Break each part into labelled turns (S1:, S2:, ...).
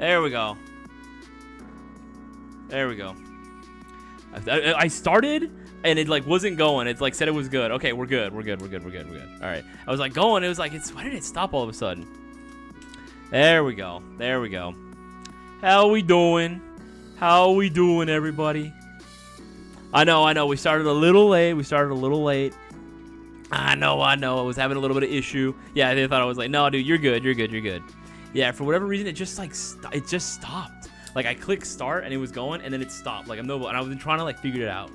S1: There we go. There we go. I started and it like wasn't going. It's like said it was good. Okay, we're good. We're good. We're good. We're good. We're good. All right. I was like going. It was like why did it stop all of a sudden? There we go. There we go. How we doing? How we doing, everybody? I know. We started a little late. I know. I was having a little bit of issue. Yeah, they thought I was like, no, dude, you're good. Yeah, for whatever reason, it just stopped. Like I clicked start and it was going, and then it stopped. Like and I was trying to like figure it out.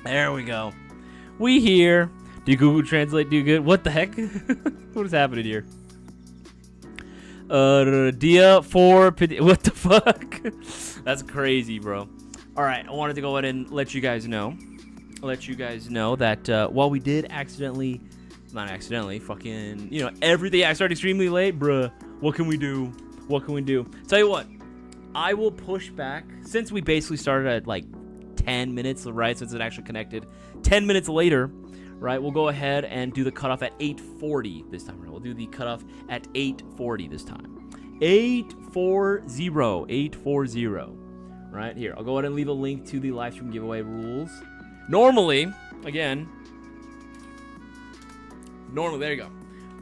S1: There we go. We here. Do Google Translate do good? What the heck? What is happening here? Dia 4. What the fuck? That's crazy, bro. All right, I wanted to go ahead and let you guys know that while we did not accidentally, fucking, everything. I started extremely late, bruh. What can we do? Tell you what, I will push back since we basically started at like 10 minutes, right? Since it actually connected 10 minutes later, right? We'll go ahead and do the cutoff at 8:40 this time. Right? We'll do the cutoff at 8:40 this time. 8:40. Right here, I'll go ahead and leave a link to the Livestream giveaway rules. Normally, there you go.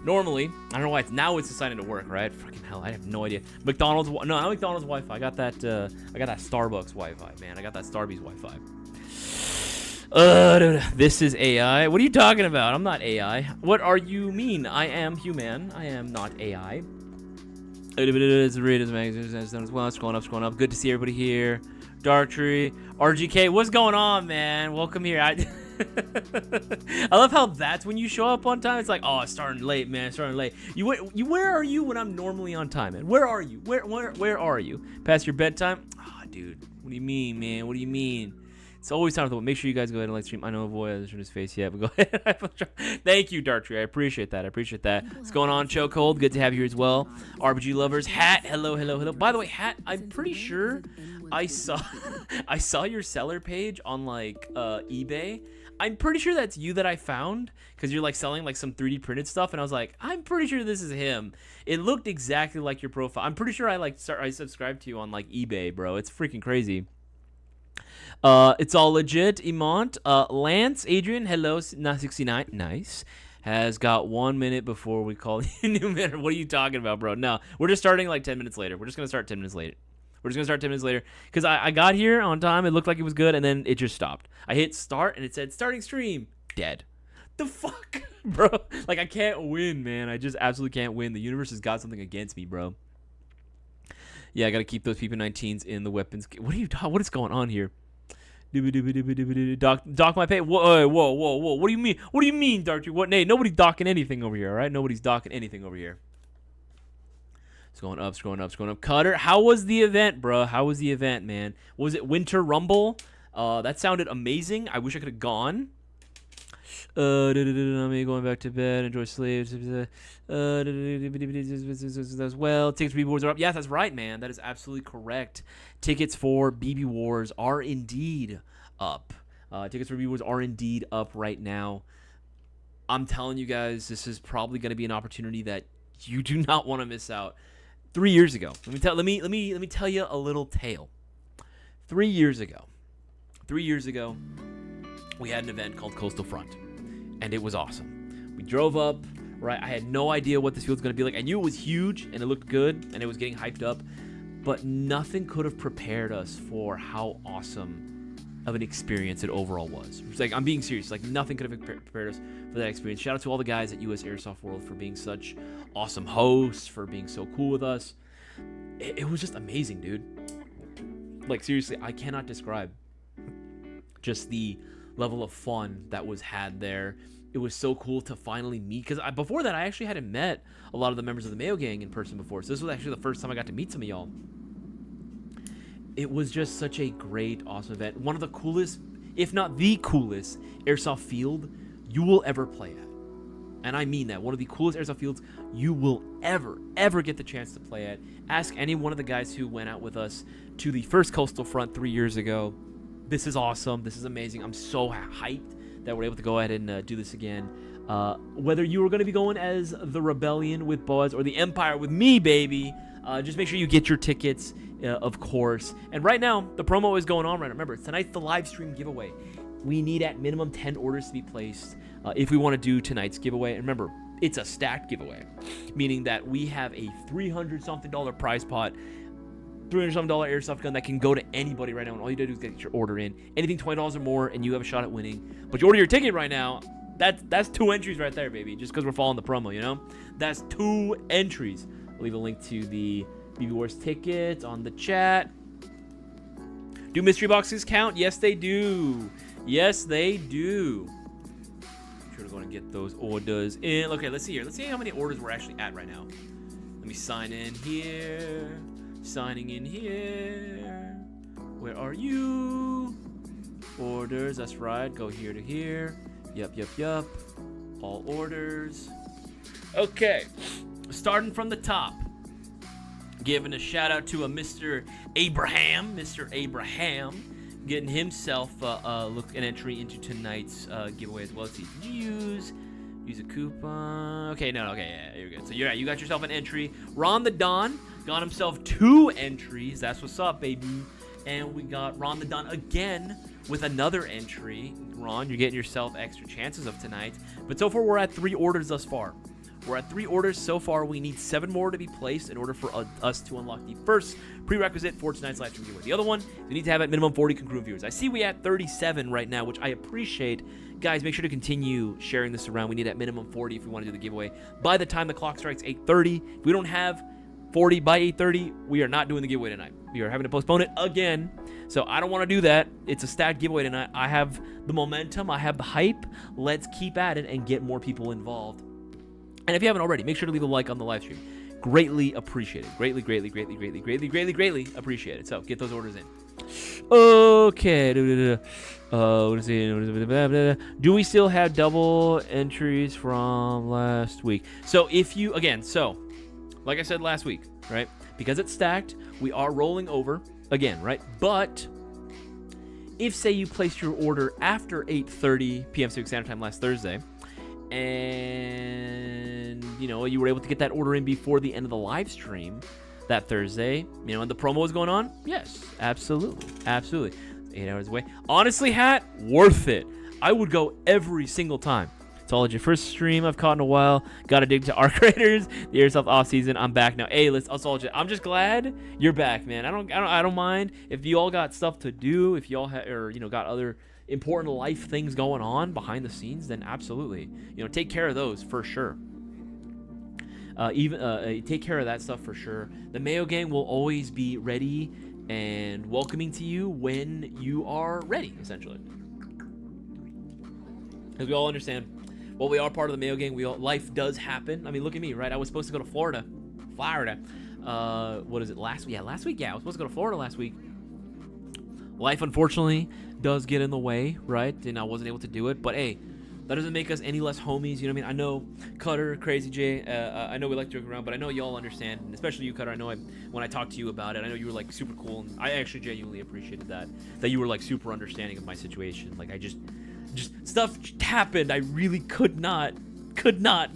S1: Normally, I don't know why it's deciding to work, right? Fucking hell, I have no idea. Not McDonald's Wi-Fi. I got that Starbucks Wi-Fi, man. I got that Starbucks Wi-Fi. This is AI. What are you talking about? I'm not AI. What are you mean? I am human. I am not AI. It's scrolling up. Good to see everybody here. Darktree, RGK, what's going on, man? Welcome here. I love how that's when you show up on time. It's like, oh, it's starting late, man. Where are you when I'm normally on time, man? Where are you? Where are you? Past your bedtime? Oh, dude, what do you mean, man? What do you mean? It's always time to make sure you guys go ahead and live stream. I know Voy hasn't shown his face yet, but go ahead. Thank you, Darktree. I appreciate that. What's going on, Chokehold? Good to have you here as well. RPG lovers, Hat. Hello. By the way, Hat, I'm pretty sure I saw your seller page on like eBay. I'm pretty sure that's you that I found because you're like selling like some 3D printed stuff, and I was like, I'm pretty sure this is him. It looked exactly like your profile. I'm pretty sure I subscribed to you on like eBay, bro. It's freaking crazy. It's all legit. Emont, Lance, Adrian, hello, 69, nice. Has got 1 minute before we call you new minute. What are you talking about, bro? No, we're just starting like 10 minutes later. We're just gonna start 10 minutes later. Because I got here on time. It looked like it was good, and then it just stopped. I hit start, and it said starting stream. Dead. The fuck, bro? Like I can't win, man. I just absolutely can't win. The universe has got something against me, bro. Yeah, I gotta keep those PP19s in the weapons. What are you? What is going on here? Dock my pay. Whoa. What do you mean? What do you mean, Dark? What? Nay, nobody's docking anything over here, all right? Nobody's docking anything over here. Scrolling up. Cutter, how was the event, bro? How was the event, man? Was it Winter Rumble? That sounded amazing. I wish I could have gone. Me going back to bed. Enjoy sleep. As well. Tickets for BB Wars are up. Yes, that's right, man. That is absolutely correct. Tickets for BB Wars are indeed up. Tickets for BB Wars are indeed up right now. I'm telling you guys, this is probably going to be an opportunity that you do not want to miss out. 3 years ago, let me tell you a little tale. 3 years ago, we had an event called Coastal Front, and it was awesome. We drove up, right? I had no idea what this field was going to be like. I knew it was huge, and it looked good, and it was getting hyped up, but nothing could have prepared us for how awesome of an experience it overall was. It's like, I'm being serious. Like, nothing could have prepared us for that experience. Shout out to all the guys at US Airsoft World for being such awesome hosts, for being so cool with us. It was just amazing, dude. Like, seriously, I cannot describe just the level of fun that was had there. It was so cool to finally meet, because before that, I actually hadn't met a lot of the members of the Mayo Gang in person before, so this was actually the first time I got to meet some of y'all. It was just such a great, awesome event. One of the coolest, if not the coolest, airsoft field you will ever play at. And I mean that. One of the coolest airsoft fields you will ever get the chance to play at. Ask any one of the guys who went out with us to the first Coastal Front 3 years ago. This is awesome. This is amazing. I'm so hyped that we're able to go ahead and do this again. Whether you were going to be going as the Rebellion with Boaz or the Empire with me, baby, Just make sure you get your tickets, of course. And right now, the promo is going on right now. Remember, tonight's the live stream giveaway. We need at minimum 10 orders to be placed if we want to do tonight's giveaway. And remember, it's a stacked giveaway, meaning that we have a $300-something prize pot, $300-something airsoft gun that can go to anybody right now. And all you do is get your order in. Anything $20 or more, and you have a shot at winning. But you order your ticket right now, that's 2 entries right there, baby. Just because we're following the promo, you know? That's 2 entries. I'll leave a link to the BB Wars tickets on the chat. Do mystery boxes count? Yes, they do. Yes, they do. Be sure to go and get those orders in. Okay, let's see here. Let's see how many orders we're actually at right now. Let me sign in here. Signing in here. Where are you? Orders, that's right. Go here to here. Yup. All orders. Okay. Starting from the top. Giving a shout out to a Mr. Abraham. Getting himself an entry into tonight's giveaway as well. Let's see. Did you use a coupon? Okay, no, okay, yeah, you're good. So you got yourself an entry. Ron the Don got himself 2 entries. That's what's up, baby. And we got Ron the Don again with another entry. Ron, you're getting yourself extra chances of tonight. But so far, we're at 3 orders thus far. We're at 3 orders so far. We need 7 more to be placed in order for us to unlock the first prerequisite for tonight's live stream giveaway. The other one, we need to have at minimum 40 congruent viewers. I see we at 37 right now, which I appreciate. Guys, make sure to continue sharing this around. We need at minimum 40 if we want to do the giveaway. By the time the clock strikes 8:30, if we don't have 40 by 8:30, we are not doing the giveaway tonight. We are having to postpone it again. So I don't want to do that. It's a stacked giveaway tonight. I have the momentum. I have the hype. Let's keep at it and get more people involved. And if you haven't already, make sure to leave a like on the live stream. Greatly appreciated. Greatly appreciated. So get those orders in. Okay. Do we still have double entries from last week? So if you, again, like I said last week, right? Because it's stacked, we are rolling over again, right? But if, say, you placed your order after 8:30 p.m. Pacific Standard Time last Thursday, and you were able to get that order in before the end of the live stream that Thursday, and the promo was going on, yes, absolutely 8 hours away. Honestly, Hat, worth it. I would go every single time. It's all your first stream I've caught in a while. Gotta dig to our creators. The Airsoft off season. I'm back now. Hey, I'm just glad you're back, man. I don't mind if you all got stuff to do. If you all got other important life things going on behind the scenes, then absolutely, take care of those for sure. Take care of that stuff for sure. The Mayo Gang will always be ready and welcoming to you when you are ready, essentially. Because we all understand, well, we are part of the Mayo Gang. Life does happen. I mean, look at me, right? I was supposed to go to Florida. What is it? Last week? Yeah, I was supposed to go to Florida last week. Life, unfortunately, does get in the way, right? And I wasn't able to do it. But hey, that doesn't make us any less homies. You know what I mean? I know Cutter, Crazy J. I know we like to joke around, but I know y'all understand, and especially you, Cutter. I know when I talked to you about it, I know you were like super cool, and I actually genuinely appreciated that you were like super understanding of my situation. Like I just stuff happened. I really could not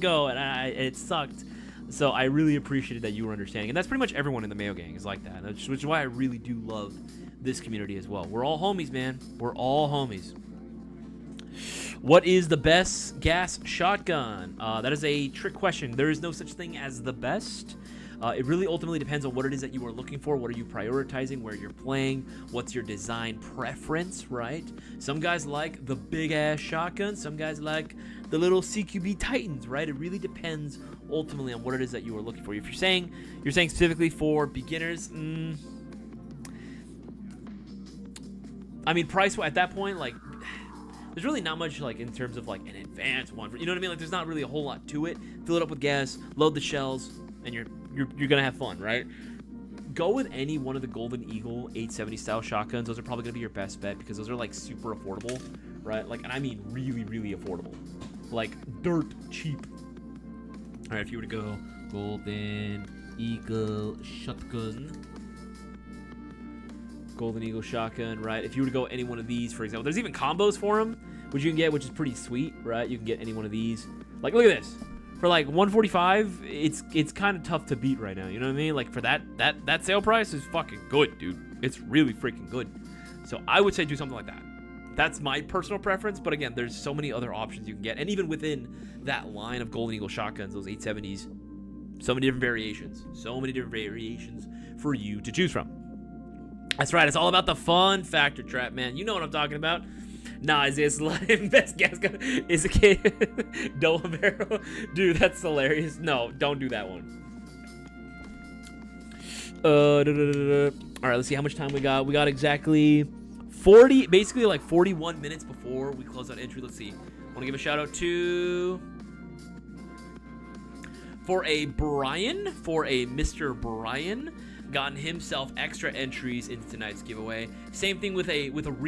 S1: go, and it sucked. So I really appreciated that you were understanding, and that's pretty much everyone in the Mayo Gang is like that, which is why I really do love this community as well. We're all homies, man. We're all homies. What is the best gas shotgun? That is a trick question. There is no such thing as the best. It really ultimately depends on what it is that you are looking for. What are you prioritizing? Where you're playing? What's your design preference, right? Some guys like the big-ass shotgun. Some guys like the little CQB Titans, right? It really depends ultimately on what it is that you are looking for. If you're saying specifically for beginners, I mean, price at that point, like, there's really not much like in terms of like an advanced one. You know what I mean? Like, there's not really a whole lot to it. Fill it up with gas, load the shells, and you're gonna have fun, right? Go with any one of the Golden Eagle 870 style shotguns. Those are probably gonna be your best bet because those are like super affordable, right? Like, and I mean really, really affordable, like dirt cheap. All right, if you were to go Golden Eagle shotgun. Golden Eagle shotgun, right? If you were to go any one of these, for example, there's even combos for them, which you can get, which is pretty sweet, right? You can get any one of these. Like, look at this, For like 145, it's kind of tough to beat right now. You know what I mean? Like for that sale price is fucking good, dude. It's really freaking good. So I would say do something like that. That's my personal preference, but again, there's so many other options you can get, and even within that line of Golden Eagle shotguns, those 870s, so many different variations for you to choose from. That's right. It's all about the fun factor, Trap Man. You know what I'm talking about. Nah, Isaias best gas gun is a kid. Double barrel. Dude, that's hilarious. No, don't do that one. All right, let's see how much time we got. We got exactly 40, basically like 41 minutes before we close out entry. Let's see. I want to give a shout out for a Mr. Brian. Gotten himself extra entries into tonight's giveaway. Same thing with Mr.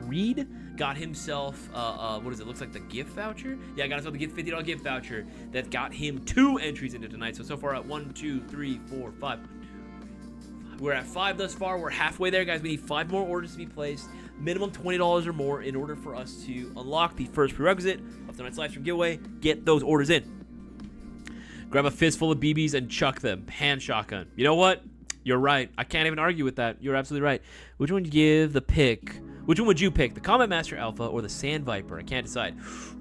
S1: Reed. Got himself what is it? Looks like the gift voucher. Yeah, got himself the $50 gift voucher that got him 2 entries into tonight. So far at 1, 2, 3, 4, 5. We're at 5 thus far. We're halfway there, guys. We need 5 more orders to be placed. Minimum $20 or more in order for us to unlock the first prerequisite of tonight's live stream giveaway. Get those orders in. Grab a fistful of BBs and chuck them. Hand shotgun. You know what? You're right. I can't even argue with that. You're absolutely right. Which one would you give the pick? Which one would you pick? The Combat Master Alpha or the Sand Viper? I can't decide.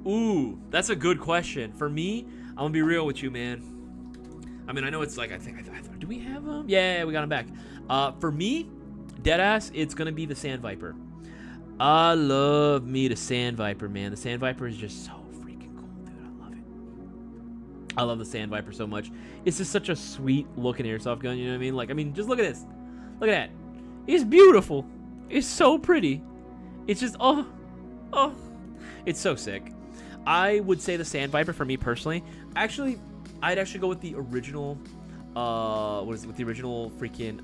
S1: Ooh, that's a good question. For me, I'm going to be real with you, man. I mean, I know it's like, I think, do we have them? Yeah, we got them back. For me, deadass, it's going to be the Sand Viper. I love me the Sand Viper, man. The Sand Viper is just so freaking cool, dude. I love it. I love the Sand Viper so much. It's just such a sweet looking airsoft gun, you know what I mean? Like, I mean, just look at this. Look at that. It's beautiful. It's so pretty. It's just, oh. It's so sick. I would say the Sand Viper for me personally. Actually, I'd actually go with the original, with the original freaking,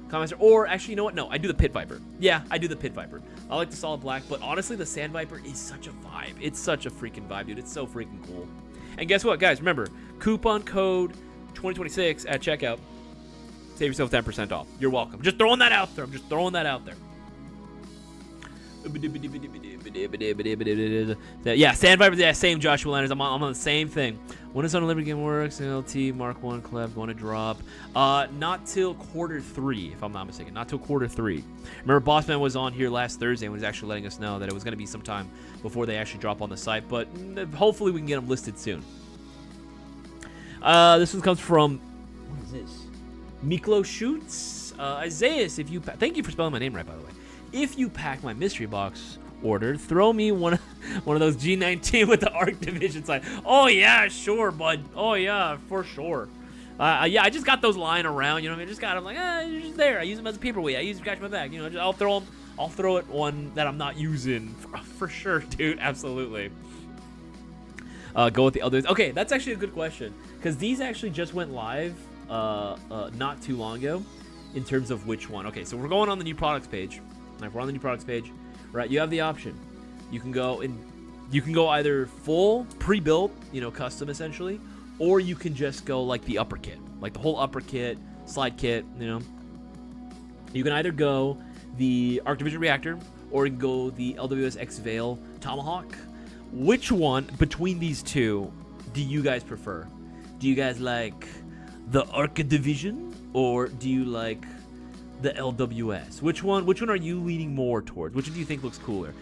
S1: Commander, or actually, you know what? No, I do the Pit Viper. Yeah, I do the Pit Viper. I like the solid black, but honestly, the Sand Viper is such a vibe. It's such a freaking vibe, dude. It's so freaking cool. And guess what, guys? Remember, coupon code 2026 at checkout. Save yourself 10% off. You're welcome. Just throwing that out there. I'm just throwing that out there. Yeah, Sand Viper. Yeah, same Joshua Landers. I'm on the same thing. When is Unlimited Game Works? LT Mark 1 collab going to drop? Not till Q3, if I'm not mistaken. Not till Q3. Remember, Bossman was on here last Thursday and was actually letting us know that it was going to be sometime before they actually drop on the site. But hopefully we can get them listed soon. This one comes from, what is this? Miklo Shoots. Isaias, if you thank you for spelling my name right, by the way. If you pack my mystery box order, throw me one of those G19 with the Arc Division sign. Oh yeah, sure, bud. Oh yeah, for sure. Yeah, I just got those lying around. You know what I mean? I just got them like, you're just there. I use them as a paperweight. I use them to catch my bag. You know, I'll throw them. I'll throw it one that I'm not using for sure, dude. Absolutely. Go with the others. Okay, that's actually a good question because these actually just went live not too long ago in terms of which one. Okay, so we're going on the new products page. If we're on the new products page, right, you have the option. You can go either full pre-built, you know, custom essentially, or you can just go like the upper kit, like the whole upper kit, slide kit, you know. You can either go the Arc Division Reactor, or you can go the LWS X Veil Tomahawk. Which one between these two do you guys prefer? Do you guys like the Arc Division, or do you like the LWS? Which one are you leaning more towards? Which one do you think looks cooler?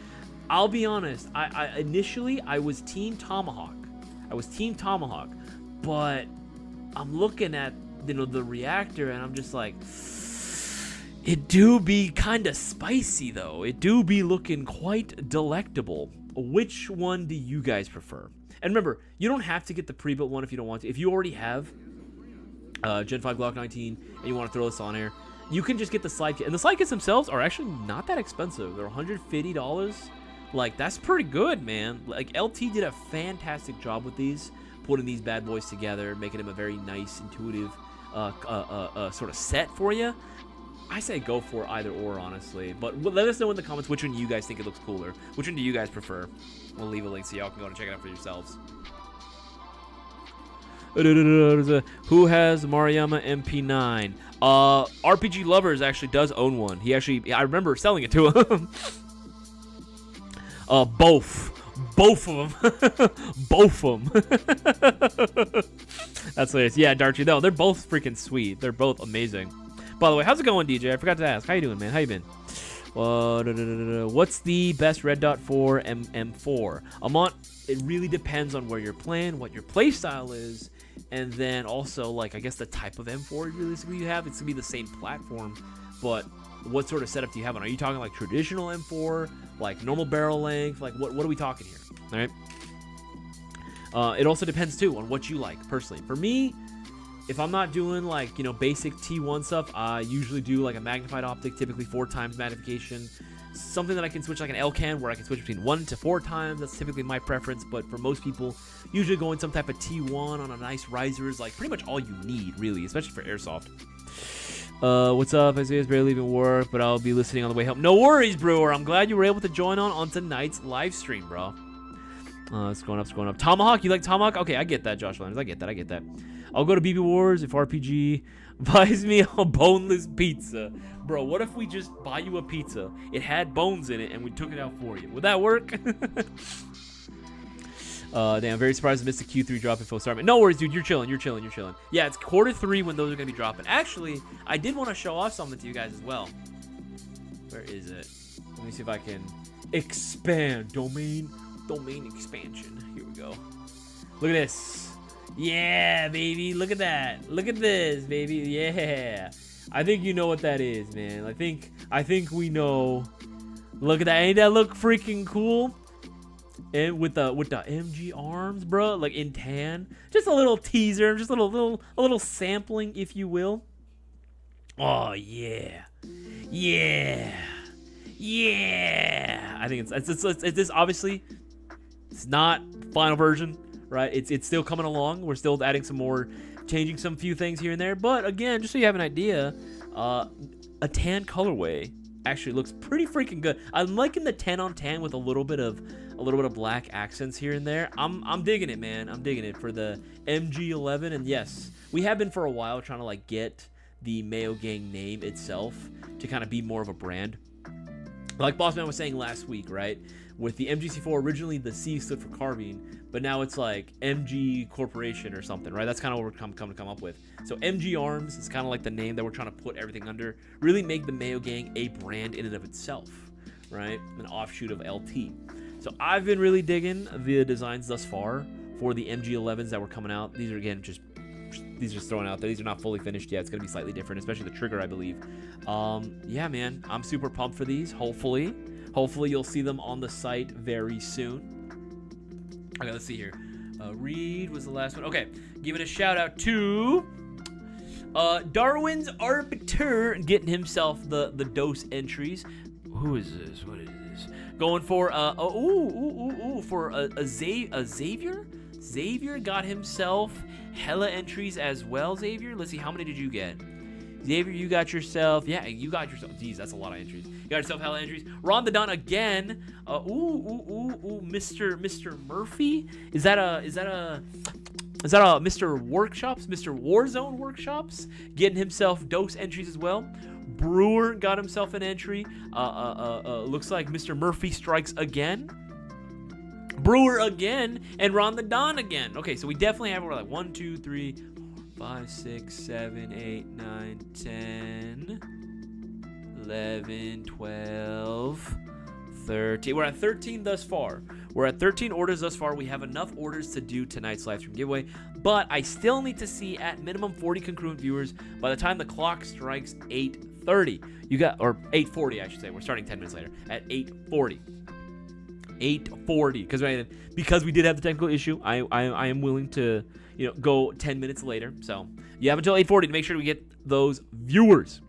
S1: I'll be honest, I initially was Team Tomahawk. But I'm looking at, you know, the reactor and I'm just like, it do be kind of spicy though. It do be looking quite delectable. Which one do you guys prefer? And remember, you don't have to get the pre-built one if you don't want to. If you already have Gen 5 Glock 19 and you want to throw this on air, you can just get the slide kit. And the slide kits themselves are actually not that expensive. They're $150. Like, that's pretty good, man. Like, LT did a fantastic job with these, putting these bad boys together, making them a very nice, intuitive sort of set for you. I say go for either or, honestly. But let us know in the comments which one you guys think it looks cooler. Which one do you guys prefer? We'll leave a link so y'all can go and check it out for yourselves. Who has Maruyama MP9? RPG Lovers actually does own one. I remember selling it to him. Both Both of them. Both of them. That's hilarious. Yeah, Darchi. No, they're both freaking sweet. They're both amazing. By the way, how's it going, DJ? I forgot to ask. How you doing, man? How you been? What's the best red dot for M4? It really depends on where you're playing, what your play style is, and then also, like, I guess the type of M4 realistically you have. It's gonna be the same platform, but what sort of setup do you have on? Are you talking like traditional M4, like normal barrel length? Like, what are we talking here? All right. It also depends too on what you like personally. For me, if I'm not doing like, you know, basic T1 stuff, I usually do like a magnified optic, typically 4 times magnification. Something that I can switch like an LCAN where I can switch between 1 to 4 times. That's typically my preference, but for most people, usually going some type of T1 on a nice riser is like pretty much all you need, really, especially for Airsoft. What's up? Isaias barely leaving work, but I'll be listening on the way home. No worries, Brewer. I'm glad you were able to join on tonight's live stream, bro. It's going up, it's going up. Tomahawk, you like Tomahawk? Okay, I get that, Josh Landers. I get that. I'll go to BB Wars if RPG buys me a boneless pizza. Bro, what if we just buy you a pizza? It had bones in it, and we took it out for you. Would that work? Damn, very surprised I missed the Q3 drop info. Sorry, man. No worries, dude. You're chilling. Yeah, it's Q3 when those are going to be dropping. Actually, I did want to show off something to you guys as well. Where is it? Let me see if I can expand. Domain expansion. Here we go. Look at this. Yeah, baby. Look at that. Look at this, baby. Yeah. I think you know what that is, man. I think we know. Look at that. Ain't that look freaking cool? And with the MG arms, bro, like in tan. Just a little teaser, just a little sampling, if you will. Oh yeah. I think it's this obviously. It's not final version, right? It's still coming along. We're still adding some more, changing some few things here and there. But again, just so you have an idea, a tan colorway actually looks pretty freaking good. I'm liking the 10 on tan with a little bit of black accents here and there. I'm digging it, man. I'm digging it for the MG11. And yes, we have been for a while trying to like get the Mayo Gang name itself to kind of be more of a brand. Like Bossman was saying last week, right? With the MGC4, originally the C stood for carbine, but now it's like MG Corporation or something, right? That's kind of what we're come up with. So MG Arms is kind of like the name that we're trying to put everything under. Really make the Mayo Gang a brand in and of itself, right? An offshoot of LT. So I've been really digging the designs thus far for the MG11s that were coming out. These are, again, just throwing out there. These are not fully finished yet. It's going to be slightly different, especially the trigger, I believe. Yeah, man, I'm super pumped for these. Hopefully you'll see them on the site very soon. Okay, let's see here. Reed was the last one. Okay, giving a shout out to Darwin's Arbiter getting himself the dose entries. Who is this? What is this? Going for for a Xavier. Xavier got himself hella entries as well. Xavier, let's see, how many did you get? Xavier, you got yourself. Geez, that's a lot of entries. You got yourself hella entries. Ron the Don again. Mr. Murphy. Is that a Mr. Workshops? Mr. Warzone Workshops getting himself dose entries as well. Brewer got himself an entry. Looks like Mr. Murphy strikes again. Brewer again, and Ron the Don again. Okay, so we definitely have, we're like 1, 2, 3, 5, 6, 7, 8, 9, 10, 11, 12, 13. We're at 13 thus far. We're at 13 orders thus far. We have enough orders to do tonight's live stream giveaway, but I still need to see at minimum 40 congruent viewers by the time the clock strikes 8:30. Or 8:40, I should say. We're starting 10 minutes later at 8:40. 8:40, because we did have the technical issue. I am willing to go 10 minutes later. So you have until 8:40 to make sure we get those viewers.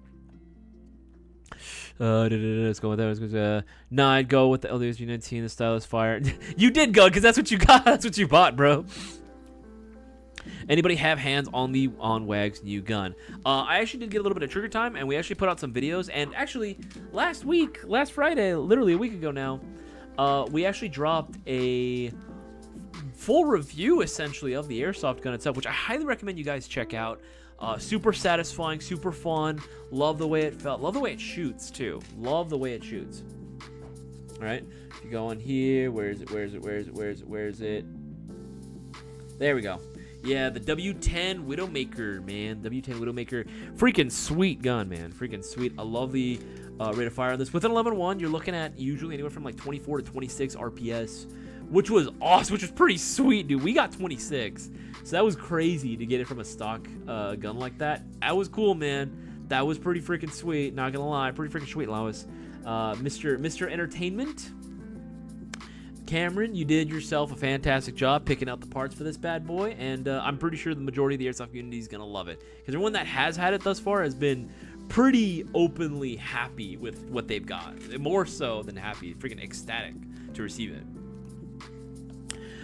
S1: Let's go with that. No, I'd go with the LDS G19. The style is fire. You did go because that's what you got. That's what you bought, bro. Anybody have hands on the WAG's new gun? I actually did get a little bit of trigger time, and we actually put out some videos. And actually, last Friday, literally a week ago now, we actually dropped a full review, essentially, of the Airsoft gun itself, which I highly recommend you guys check out. Super satisfying, super fun. Love the way it felt. Love the way it shoots, too. Love the way it shoots. All right. If you go on here, where is it? There we go. Yeah, the W10 Widowmaker, man. W10 Widowmaker. Freaking sweet gun, man. Freaking sweet. I love the rate of fire on this. With an 11.1, you're looking at usually anywhere from like 24 to 26 RPS, which was awesome, which was pretty sweet, dude. We got 26. So that was crazy to get it from a stock gun like that. That was cool, man. That was pretty freaking sweet. Not gonna lie. Pretty freaking sweet, Lois. Mr. Entertainment. Cameron, you did yourself a fantastic job picking out the parts for this bad boy, and I'm pretty sure the majority of the Airsoft community is going to love it. Because everyone that has had it thus far has been pretty openly happy with what they've got. More so than happy, freaking ecstatic to receive it.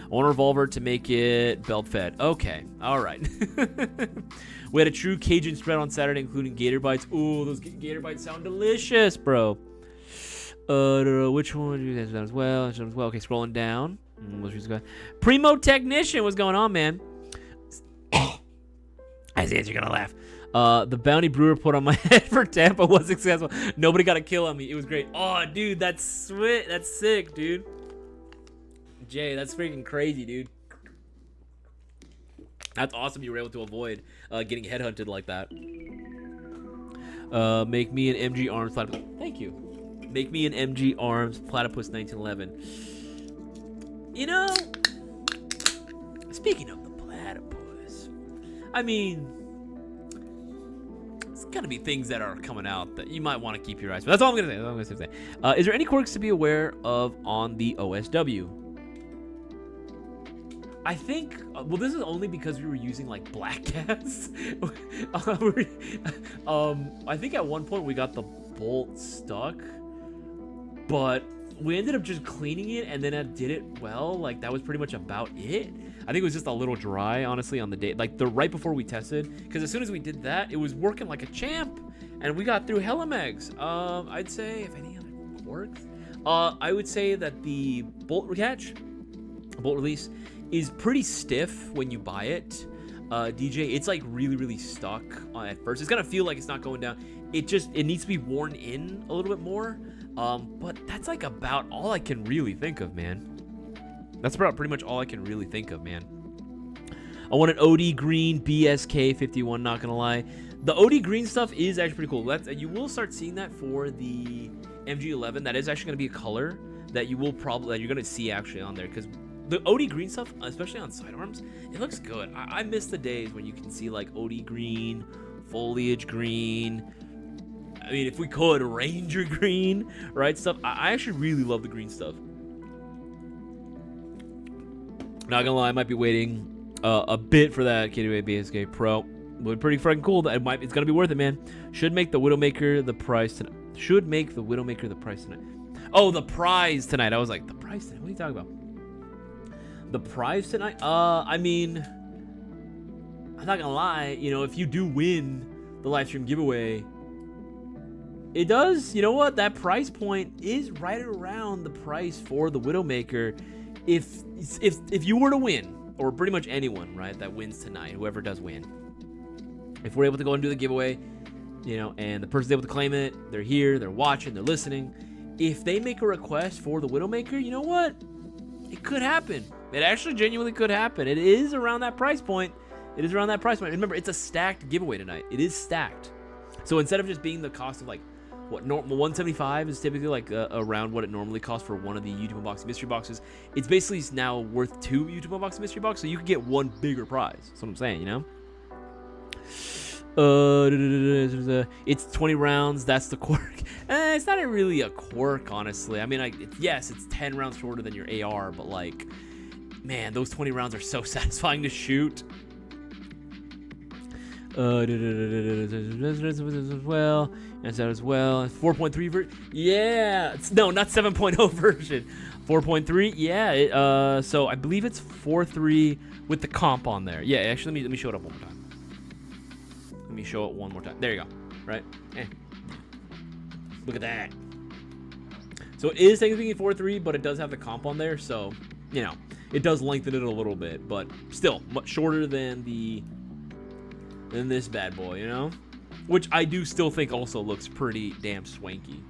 S1: I want a revolver to make it belt-fed. Okay, all right. We had a true Cajun spread on Saturday, including gator bites. Ooh, those gator bites sound delicious, bro. Which one do you guys as well? Okay, scrolling down. Primo Technician, what's going on, man? Isaias, you're gonna laugh. The bounty brewer put on my head for Tampa was successful. Nobody got a kill on me. It was great. Oh, dude, that's sweet. That's sick, dude. Jay, that's freaking crazy, dude. That's awesome. You were able to avoid getting headhunted like that. Make me an MG Arms platypus. Thank you. Make me an MG Arms platypus 1911. You know, speaking of the platypus, I mean, it's gotta be things that are coming out that you might want to keep your eyes. But that's all I'm gonna say. Is there any quirks to be aware of on the OSW? I think, well, this is only because we were using like black gas. I think at one point we got the bolt stuck, but we ended up just cleaning it, and then it did it well. Like, that was pretty much about it. I think it was just a little dry, honestly, on the day, like the right before we tested, because as soon as we did that, it was working like a champ, and we got through hella megs. I'd say, if any other quirks, I would say that the bolt release is pretty stiff when you buy it. DJ, it's like really stuck at first. It's gonna feel like it's not going down. It needs to be worn in a little bit more. But that's like about all I can really think of, man. That's about pretty much all I can really think of, man. I want an OD green BSK 51, not gonna lie. The OD green stuff is actually pretty cool. You will start seeing that for the MG11. That is actually gonna be a color that you're gonna see actually on there, because the OD green stuff, especially on sidearms, it looks good. I miss the days when you can see like OD green, foliage green. I mean, if we could, Ranger green, right? Stuff. I actually really love the green stuff. Not gonna lie, I might be waiting a bit for that KWA BSK Pro. But pretty freaking cool. It's gonna be worth it, man. Should make the Widowmaker the price tonight. Oh, the prize tonight. I was like, the price tonight? What are you talking about? The prize tonight? I mean, I'm not gonna lie. You know, if you do win the live stream giveaway, it does, you know what? That price point is right around the price for the Widowmaker. If you were to win, or pretty much anyone, right, that wins tonight, whoever does win, if we're able to go and do the giveaway, you know, and the person's able to claim it, they're here, they're watching, they're listening. If they make a request for the Widowmaker, you know what? It could happen. It actually genuinely could happen. It is around that price point. Remember, it's a stacked giveaway tonight. It is stacked. So instead of just being the cost of like, what, 175 is typically like around what it normally costs for one of the YouTube Unboxing Mystery Boxes. It's basically now worth 2 YouTube Unboxing Mystery Boxes, so you can get one bigger prize. That's what I'm saying, you know? It's 20 rounds. That's the quirk. It's not really a quirk, honestly. I mean, yes, it's 10 rounds shorter than your AR, but like, man, those 20 rounds are so satisfying to shoot. Well, and that as well. 4.3 version. Yeah, no, not 7.0 version. 4.3. Yeah. So I believe it's 4.3 with the comp on there. Yeah. Actually, let me show it up one more time. Let me show it one more time. There you go. Right. Look at that. So it is technically 4.3, but it does have the comp on there. So, you know, it does lengthen it a little bit, but still much shorter than this bad boy, you know? Which I do still think also looks pretty damn swanky.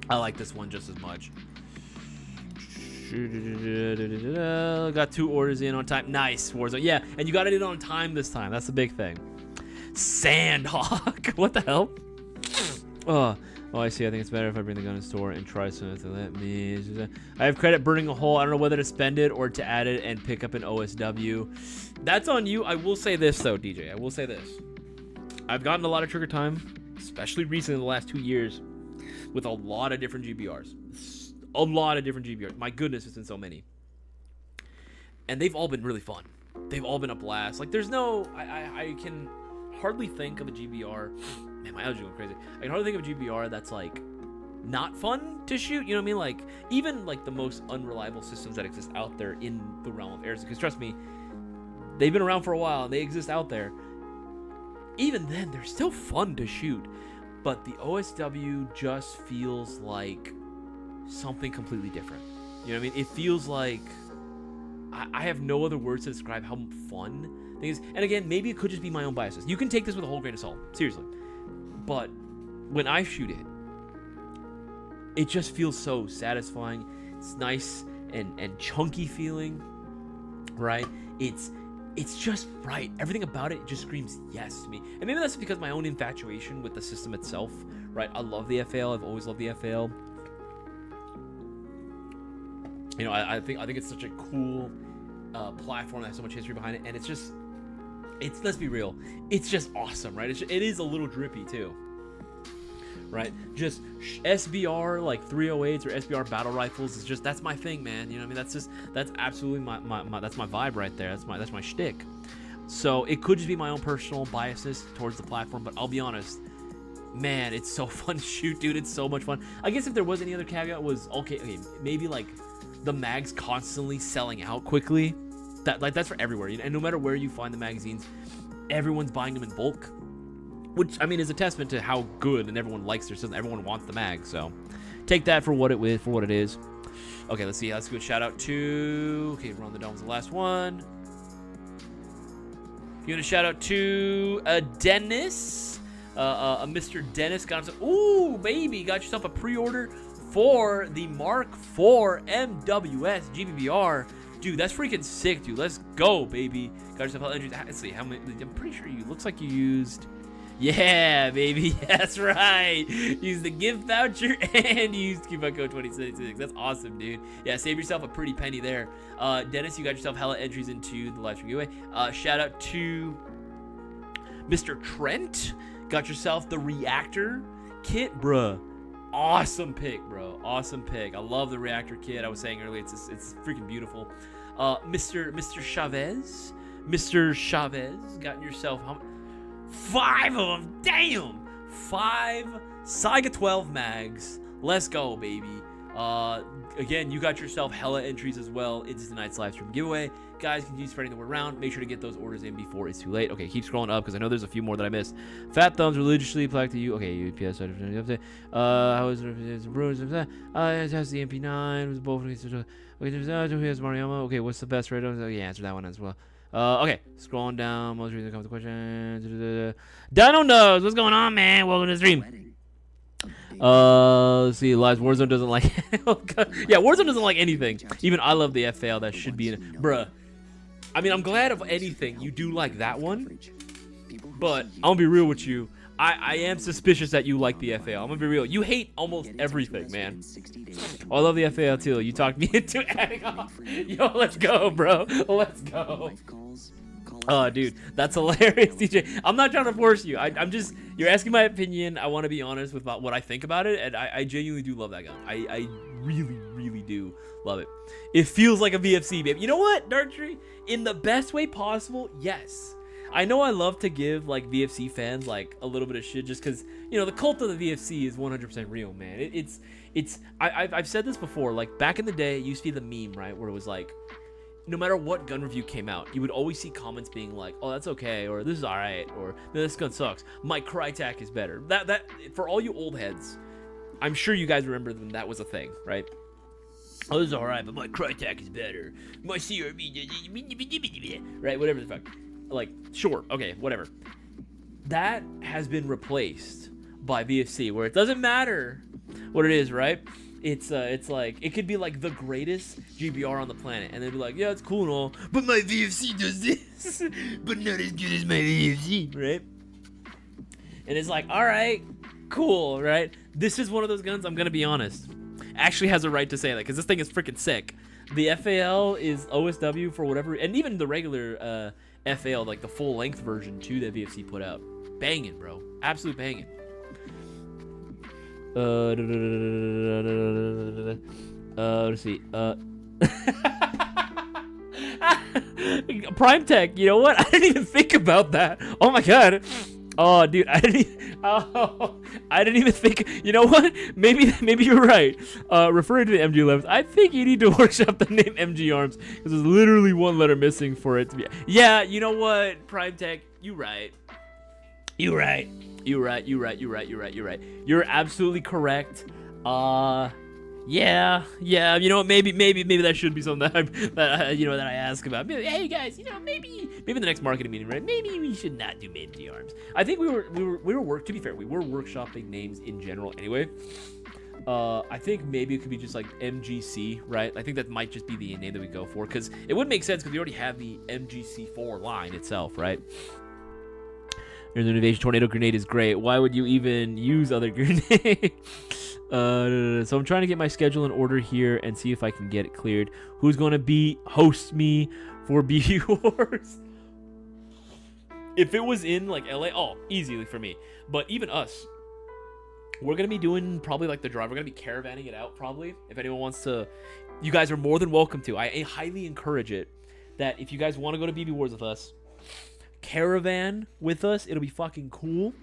S1: I like this one just as much. Got 2 orders in on time. Nice, Warzone. Yeah, and you got it in on time this time. That's the big thing. Sandhawk. What the hell? Oh, I see. I think it's better if I bring the gun in store and try something. Let me. I have credit burning a hole. I don't know whether to spend it or to add it and pick up an OSW. That's on you. I will say this though, DJ. I will say this. I've gotten a lot of trigger time, especially recently in the last 2 years, with a lot of different GBRs. A lot of different GBRs. My goodness, it's been so many. And they've all been really fun. They've all been a blast. Like, there's no... I can hardly think of a GBR... Man, my allergies going crazy. I can hardly think of a GBR that's, like, not fun to shoot. You know what I mean? Like, even, like, the most unreliable systems that exist out there in the realm of airsoft. Because, trust me, they've been around for a while. And they exist out there. Even then, they're still fun to shoot. But the OSW just feels like... something completely different. You know what I mean? It feels like I have no other words to describe how fun things. And again, maybe it could just be my own biases. You can take this with a whole grain of salt, seriously. But when I shoot it, it just feels so satisfying. It's nice and chunky feeling, right? It's just right. Everything about it just screams yes to me. And maybe that's because my own infatuation with the system itself, right? I love the FAL. I've always loved the FAL. You know, I think it's such a cool platform that has so much history behind it, and it's let's be real, it's just awesome, right? It is a little drippy too, right? Just SBR like 308s or SBR battle rifles is just, that's my thing, man. You know what I mean? That's absolutely my that's my vibe right there. That's my shtick. So it could just be my own personal biases towards the platform, but I'll be honest, man, it's so fun to shoot, dude. It's so much fun. I guess if there was any other caveat was okay, maybe like the mags constantly selling out quickly. That's for everywhere, and no matter where you find the magazines, everyone's buying them in bulk, which I mean is a testament to how good and everyone likes their system. Everyone wants the mag, so take that for what it is. Okay, let's see. Let's go. Shout out to Ron the Dome was the last one. You gonna shout out to Dennis, Mr. Dennis got himself. Ooh, baby, got yourself a pre-order for the Mark IV MWS GBBR. Dude, that's freaking sick, dude. Let's go, baby. Got yourself entries. Let's see how many. I'm pretty sure you looks like you used. Yeah, baby. That's right. Use the gift voucher and use coupon code 2066. That's awesome, dude. Yeah, save yourself a pretty penny there. Dennis, you got yourself hella entries into the live stream giveaway. Shout out to Mr. Trent. Got yourself the reactor kit, bruh. Awesome pick, bro. Awesome pick. I love the reactor kit. I was saying earlier, it's freaking beautiful. Mr. Chavez. Mr. Chavez, got yourself 5 of them. Damn. 5 Saiga 12 mags. Let's go, baby. Again, you got yourself hella entries as well into tonight's live stream giveaway. Guys, continue spreading the word around. Make sure to get those orders in before it's too late. Okay, keep scrolling up because I know there's a few more that I missed. Fat thumbs religiously plaque to you. Okay, UPS update. How is the Brewers? It has the MP9. Was both. Here's Mariama. Okay, what's the best rate? Yeah, answer that one as well. Okay, scrolling down. Most recently comes the question. Dino knows what's going on, man. Welcome to the stream. Let's see. Live Warzone doesn't like. Yeah, Warzone doesn't like anything. Even I love the FAL that should be in it, bruh. I mean, I'm glad of anything you do like that one, but I'm gonna be real with you. I am suspicious that you like the FAL. I'm gonna be real. You hate almost everything, man. Oh, I love the FAL too. You talked me into adding off. Yo, let's go, bro. Let's go. Oh, dude, that's hilarious, DJ. I'm not trying to force you. I'm just, you're asking my opinion. I want to be honest with what I think about it, and I genuinely do love that gun. I really, really do love it. It feels like a VFC, baby. You know what, Dartry? In the best way possible, yes. I know I love to give, like, VFC fans, like, a little bit of shit just because, you know, the cult of the VFC is 100% real, man. I've said this before. Like, back in the day, it used to be the meme, right, where it was like, no matter what gun review came out, you would always see comments being like, "Oh, that's okay," or "This is all right," or "No, this gun sucks. My Crytek is better." That for all you old heads, I'm sure you guys remember when that was a thing, right? "Oh, this is all right, but my Crytek is better. My CRB, right? Whatever the fuck. Like, sure, okay, whatever." That has been replaced by VFC, where it doesn't matter what it is, right? It's like it could be like the greatest GBR on the planet, and they'd be like, yeah, it's cool and all, but my VFC does this, but not as good as my VFC, right? And it's like, all right, cool, right? This is one of those guns, I'm gonna be honest, actually has a right to say that, because this thing is freaking sick. The FAL is OSW for whatever, and even the regular FAL, like the full length version too that VFC put out, banging, bro, absolute banging. Let's see. Prime Tech, you know what? I didn't even think about that. Oh my god. Oh, dude, I didn't even think. You know what? Maybe you're right. Referring to the MG11s, I think you need to workshop the name MG Arms because there's literally one letter missing for it to be. Yeah, you know what? Prime Tech, you right. You're right. You're You're absolutely correct. Yeah. You know what? Maybe that should be something that I ask about. Hey guys, you know, maybe the next marketing meeting, right? Maybe we should not do MG Arms. I think we were to be fair, we were workshopping names in general anyway. I think maybe it could be just like MGC, right? I think that might just be the name that we go for because it would make sense because we already have the MGC4 line itself, right? There's an invasion tornado grenade is great. Why would you even use other grenades? So I'm trying to get my schedule in order here and see if I can get it cleared. Who's going to host me for BB Wars? If it was in like LA, easily for me. But even us, we're going to be doing probably like the drive. We're going to be caravanning it out probably. If anyone wants to, you guys are more than welcome to. I highly encourage it that if you guys want to go to BB Wars with us, caravan with us, it'll be fucking cool.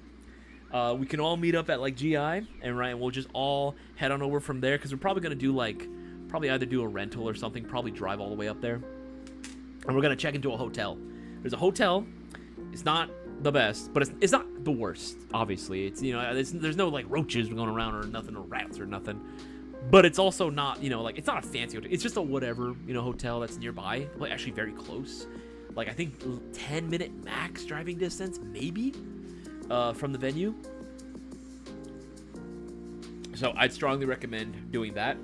S1: We can all meet up at like GI and we'll just all head on over from there because we're probably gonna do either do a rental or something, probably drive all the way up there, and we're gonna check into a hotel. There's a hotel. It's not the best, but it's not the worst. Obviously, it's, you know, there's no like roaches going around or nothing, or rats or nothing. But it's also not, you know, like it's not a fancy hotel. It's just a whatever, you know, hotel that's nearby, like actually very close. Like I think 10-minute max driving distance, maybe, from the venue. So I'd strongly recommend doing that.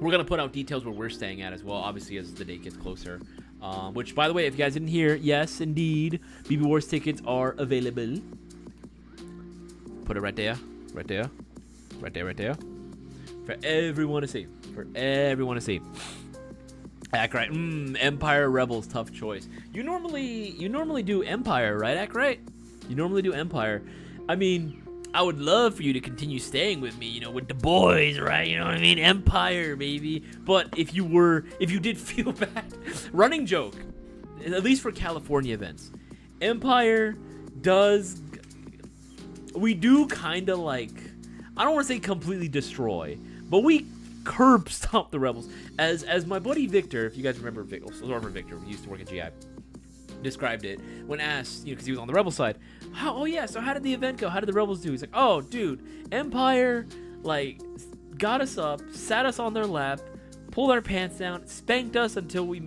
S1: We're gonna put out details where we're staying at as well, obviously as the date gets closer. Which, by the way, if you guys didn't hear, yes, indeed, BB Wars tickets are available. Put it right there. For everyone to see. Ackright, Empire Rebels, tough choice. You normally do Empire, right, Ackright? You normally do Empire. I mean, I would love for you to continue staying with me, you know, with the boys, right? You know what I mean? Empire, baby. But if you did feel bad, running joke, at least for California events, Empire we do kind of like, I don't want to say completely destroy, but we curb stomp the Rebels. As my buddy Victor, if you guys remember Victor, who used to work at GI, described it when asked, you know, because he was on the Rebel side. So how did the event go? How did the Rebels do? He's like, oh, dude, Empire, like, got us up, sat us on their lap, pulled our pants down, spanked us until we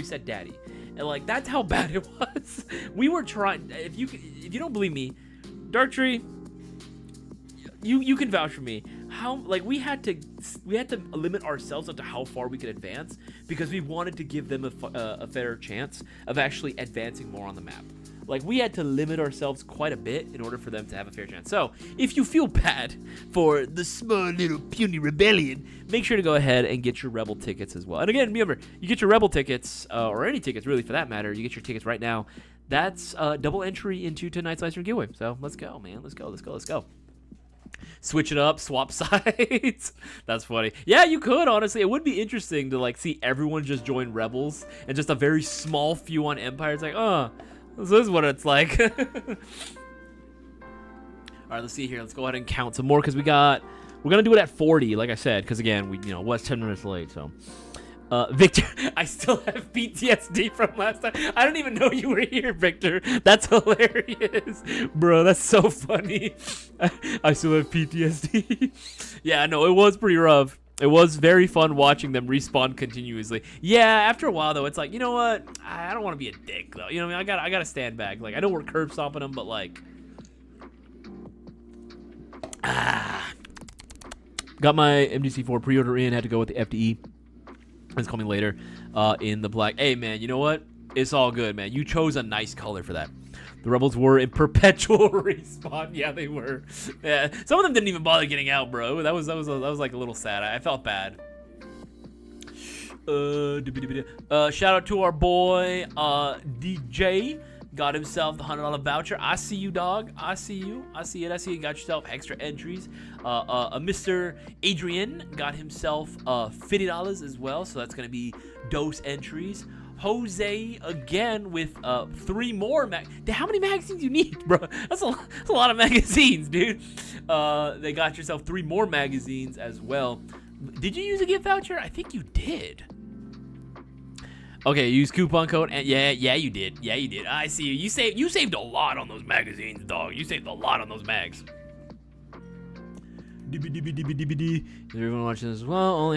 S1: said daddy. And like, that's how bad it was. We were trying. If you don't believe me, Darktree, you can vouch for me. How, like, we had to limit ourselves up to how far we could advance because we wanted to give them a fair chance of actually advancing more on the map. Like, we had to limit ourselves quite a bit in order for them to have a fair chance. So, if you feel bad for the small little puny rebellion, make sure to go ahead and get your Rebel tickets as well. And again, remember, you get your Rebel tickets, or any tickets really for that matter, you get your tickets right now. That's double entry into tonight's Livestream giveaway. So, let's go, man. Let's go. Switch it up, swap sides. That's funny. Yeah, you could, honestly. It would be interesting to, like, see everyone just join Rebels and just a very small few on Empire. It's like, this is what it's like. All right, let's see here. Let's go ahead and count some more because we're gonna do it at 40, like I said, because again, we was 10 minutes late. So, Victor, I still have PTSD from last time. I don't even know you were here, Victor. That's hilarious, bro. That's so funny. I still have PTSD. Yeah, no, it was pretty rough. It was very fun watching them respawn continuously. Yeah, after a while though, it's like, you know what? I don't want to be a dick though. You know what I mean? I gotta stand back. Like, I know we're curb stomping them, but like, Got my MDC4 pre-order in. Had to go with the FDE. It's coming later in the black. Hey, man, you know what? It's all good, man. You chose a nice color for that. The Rebels were in perpetual respawn. Yeah, they were. Yeah, some of them didn't even bother getting out, bro. That was like a little sad. I felt bad. Shout out to our boy DJ. Got himself the $100 voucher. I see you, dog. I see you. I see it. I see you. Got yourself extra entries. Mr. Adrian got himself $50 as well. So that's gonna be dose entries. Jose again with 3 more how many magazines you need, bro? That's a lot of magazines, dude. They got yourself 3 more magazines as well. Did you use a gift voucher? I think you did. Okay, use coupon code, and yeah, you did. Yeah, you did. I see you. You saved a lot on those magazines, dog. You saved a lot on those mags. Is everyone watching this as well?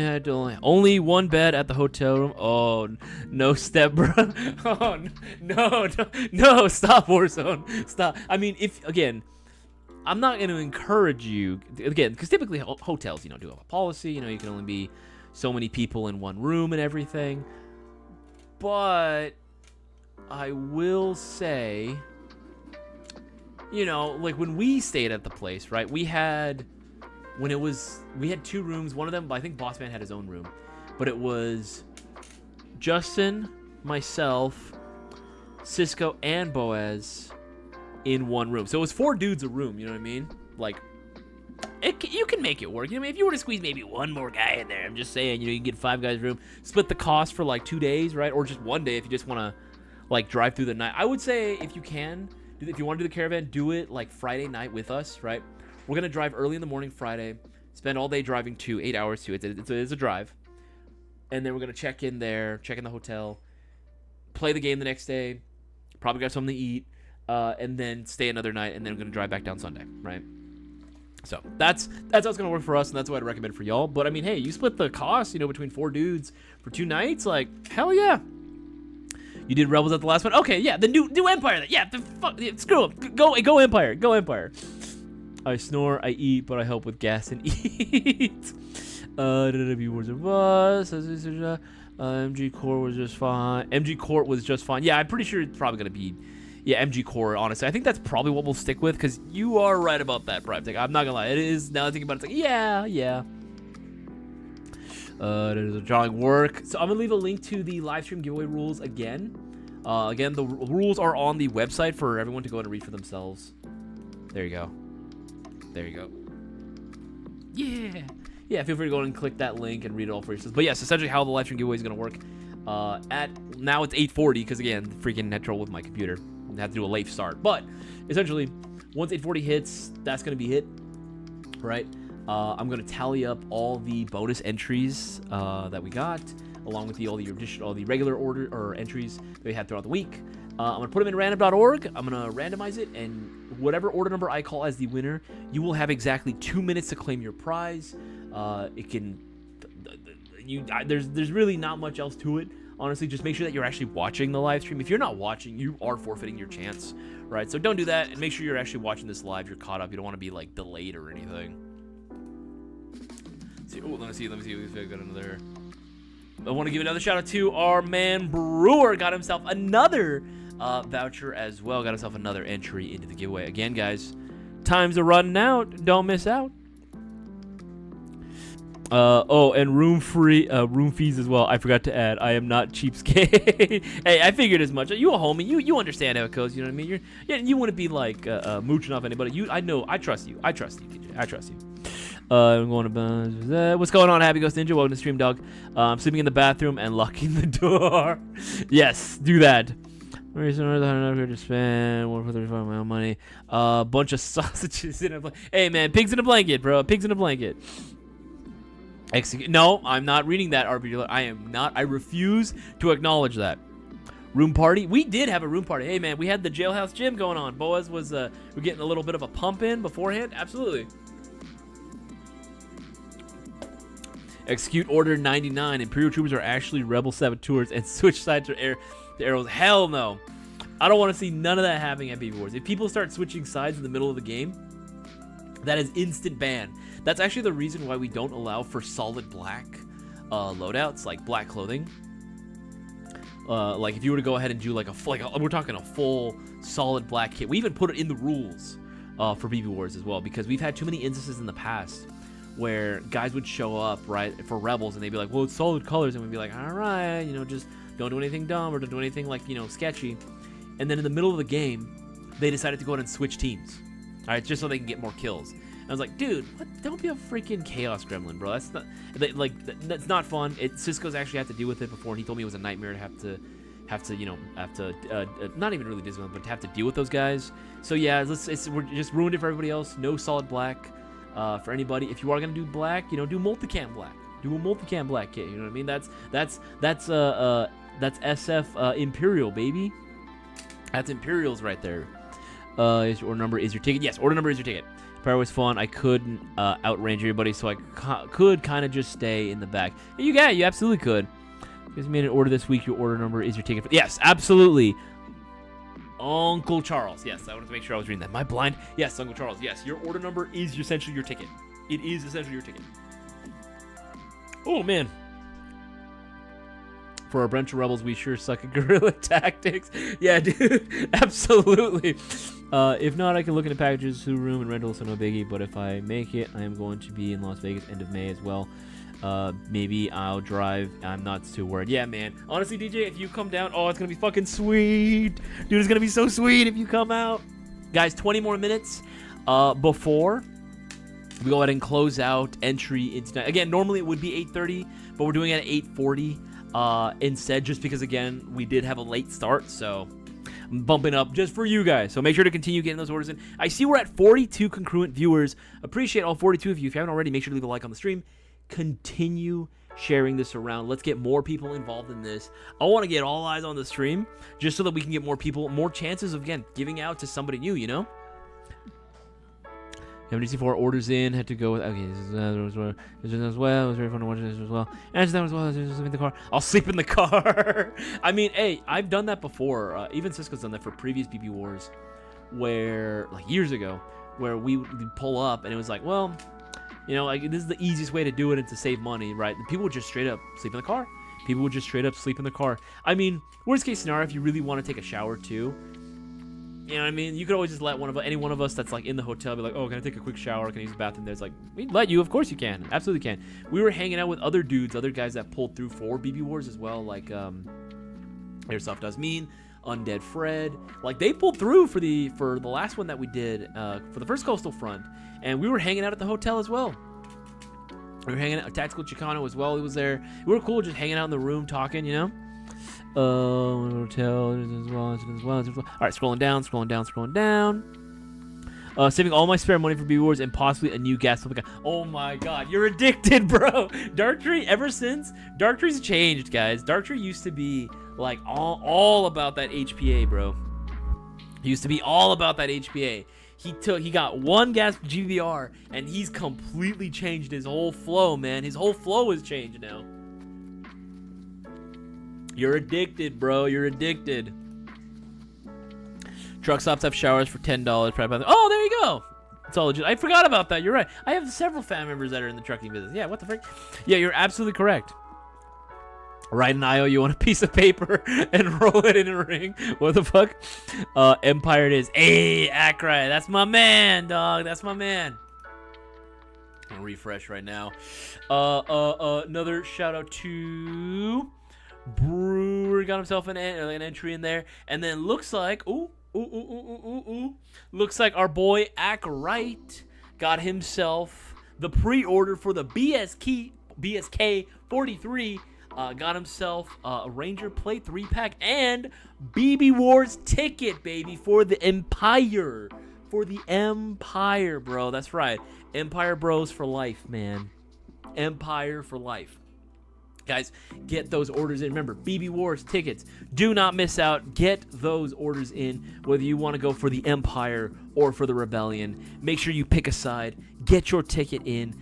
S1: Only one bed at the hotel room. Oh, no step, bro. Oh, no, stop, Warzone. Stop. I mean, I'm not going to encourage you, again, because typically hotels, do have a policy, you can only be so many people in one room and everything. But I will say, like when we stayed at the place, right? We had 2 rooms. One of them, I think Boss Man had his own room, but it was Justin, myself, Cisco, and Boaz in one room. So it was 4 dudes a room. You know what I mean? Like, you can make it work. If you were to squeeze maybe one more guy in there, I'm just saying, you can get 5 guys room, split the cost for like 2 days, right? Or just 1 day if you just want to like drive through the night. I would say if you want to do the caravan, do it like Friday night with us, right? We're going to drive early in the morning Friday, spend all day driving 8 hours to it. It's a drive. And then we're going to check in there, check in the hotel, play the game the next day, probably got something to eat, and then stay another night, and then we're going to drive back down Sunday, right? So that's how it's going to work for us, and that's what I'd recommend for y'all. But I mean, hey, you split the cost, between 4 dudes for 2 nights, like, hell yeah. You did Rebels at the last one? Okay, yeah, the new Empire. Yeah, screw them. Go Empire. Go Empire. I snore, I eat, but I help with gas and eat. Words of Bus. MG Core was just fine. MG Core was just fine. Yeah, I'm pretty sure it's probably going to be... Yeah, MG Core, honestly. I think that's probably what we'll stick with, because you are right about that, Prime Tech. I'm not going to lie. It is, now that I think about it, it's like, yeah. There's a drawing work. So I'm going to leave a link to the live stream giveaway rules again. Again, the rules are on the website for everyone to go and read for themselves. There you go. Yeah. Yeah, feel free to go and click that link and read it all for yourselves. But yes, essentially how the live stream giveaway is going to work. Now it's 8:40, because again, freaking had trouble with my computer. I had to do a late start. But essentially, once 8:40 hits, that's going to be hit, right? I'm going to tally up all the bonus entries that we got, along with all the regular order or entries that we had throughout the week. I'm going to put them in random.org. I'm going to randomize it, and whatever order number I call as the winner, you will have exactly 2 minutes to claim your prize. There's really not much else to it. Honestly, just make sure that you're actually watching the live stream. If you're not watching, you are forfeiting your chance, right? So don't do that, and make sure you're actually watching this live. You're caught up. You don't want to be like delayed or anything. Let me see if I got another. I want to give another shout out to our man Brewer. Got himself another voucher as well. Got himself another entry into the giveaway. Again, guys, times are running out. Don't miss out. And room fees as well. I forgot to add. I am not cheapskate. Hey, I figured as much. You a homie. You understand how it goes. You know what I mean? You wouldn't be like mooching off anybody. I know. I trust you. I trust you, DJ. I trust you. I'm going to what's going on, Happy Ghost Ninja? Welcome to stream, dog. I'm sleeping in the bathroom and locking the door. Yes, do that. To spend 135 of my own money. Bunch of sausages in a blanket. Hey man, pigs in a blanket, bro. Pigs in a blanket. No, I'm not reading that, RB. I am not. I refuse to acknowledge that. Room party? We did have a room party. Hey man, we had the jailhouse gym going on. Boaz was we're getting a little bit of a pump in beforehand. Absolutely. Execute Order 99. Imperial troopers are actually rebel saboteurs and switch sides to arrows. Hell no. I don't want to see none of that happening at Beaver Wars. If people start switching sides in the middle of the game, That is instant ban. That's actually the reason why we don't allow for solid black loadouts, like black clothing. Like if you were to go ahead and do we're talking a full solid black kit. We even put it in the rules for BB Wars as well, because we've had too many instances in the past where guys would show up, right, for Rebels, and they'd be like, well, it's solid colors, and we'd be like, all right, just don't do anything dumb or don't do anything like, sketchy. And then in the middle of the game, they decided to go ahead and switch teams, all right, just so they can get more kills. And I was like, dude, what? Don't be a freaking chaos gremlin, bro. That's not that's not fun. Cisco's actually had to deal with it before, and he told me it was a nightmare to have to not even really Disneyland, but to have to deal with those guys. So yeah, we're just ruined it for everybody else. No solid black for anybody. If you are gonna do black, do multicam black. Do a multicam black kit. You know what I mean? That's SF Imperial, baby. That's Imperials right there. Is your order number is your ticket? Yes, order number is your ticket. Fire was fun. I couldn't outrange everybody, so I could kind of just stay in the back. You absolutely could. You guys made an order this week. Your order number is your ticket. Yes, absolutely. Uncle Charles. Yes, I wanted to make sure I was reading that. My blind. Yes, Uncle Charles. Yes, your order number is essentially your ticket. It is essentially your ticket. Oh, man. For our bunch of rebels, we sure suck at guerrilla tactics. Yeah, dude. Absolutely. If not, I can look into packages, room, and rental, so no biggie. But if I make it, I am going to be in Las Vegas end of May as well. Maybe I'll drive. I'm not too worried. Yeah, man. Honestly, DJ, if you come down, it's going to be fucking sweet. Dude, it's going to be so sweet if you come out. Guys, 20 more minutes before we go ahead and close out entry into night. Again, normally it would be 8:30, but we're doing it at 8:40 instead, just because, again, we did have a late start, so I'm bumping up just for you guys. So make sure to continue getting those orders in. I see we're at 42 concurrent viewers. Appreciate all 42 of you. If you haven't already, make sure to leave a like on the stream. Continue sharing this around. Let's get more people involved in this. I want to get all eyes on the stream just so that we can get more people, more chances of, again, giving out to somebody new, 74 orders in, had to go with, okay, this is as well. It was very fun to watch this as well. And that as well, sleep in the car. I'll sleep in the car. I mean, hey, I've done that before. Even Cisco's done that for previous BB Wars, where, like years ago, where we would pull up and it was like, well, this is the easiest way to do it and to save money, right? And people would just straight up sleep in the car. People would just straight up sleep in the car. I mean, worst case scenario, if you really want to take a shower too, you know what I mean? You could always just let any one of us that's like in the hotel be like, oh, can I take a quick shower? Can I use the bathroom there? It's like, we'd let you. Of course you can. Absolutely can. We were hanging out with other dudes, other guys that pulled through for BB Wars as well, like Airsoft Does Mean, Undead Fred. Like, they pulled through for the last one that we did for the first Coastal Front, and we were hanging out at the hotel as well. We were hanging out. Tactical Chicano as well. He was there. We were cool, just hanging out in the room talking, hotel as well. All right, scrolling down. Saving all my spare money for BB Wars and possibly a new gas pump. Oh my god, you're addicted, bro. Darktree, ever since Darktree's changed, guys. Darktree used to be like all about that HPA, bro. He used to be all about that HPA. He got one gas GBR and he's completely changed his whole flow, man. His whole flow has changed now. You're addicted, bro. You're addicted. Truck stops have showers for $10. Oh, there you go. It's all legit. I forgot about that. You're right. I have several family members that are in the trucking business. Yeah, what the frick? Yeah, you're absolutely correct. Write an IOU on a piece of paper and roll it in a ring. What the fuck? Empire it is. Hey, Akrai. That's my man, dog. That's my man. I'll refresh right now. Another shout out to Brewer. Got himself an entry in there. And then looks like, looks like our boy Akrai got himself the pre-order for the BSK 43. Got himself a Ranger Plate 3-pack and BB Wars ticket, baby, for the Empire. For the Empire, bro. That's right. Empire Bros for life, man. Empire for life. Guys, get those orders in. Remember, BB Wars tickets. Do not miss out. Get those orders in, whether you want to go for the Empire or for the Rebellion. Make sure you pick a side. Get your ticket in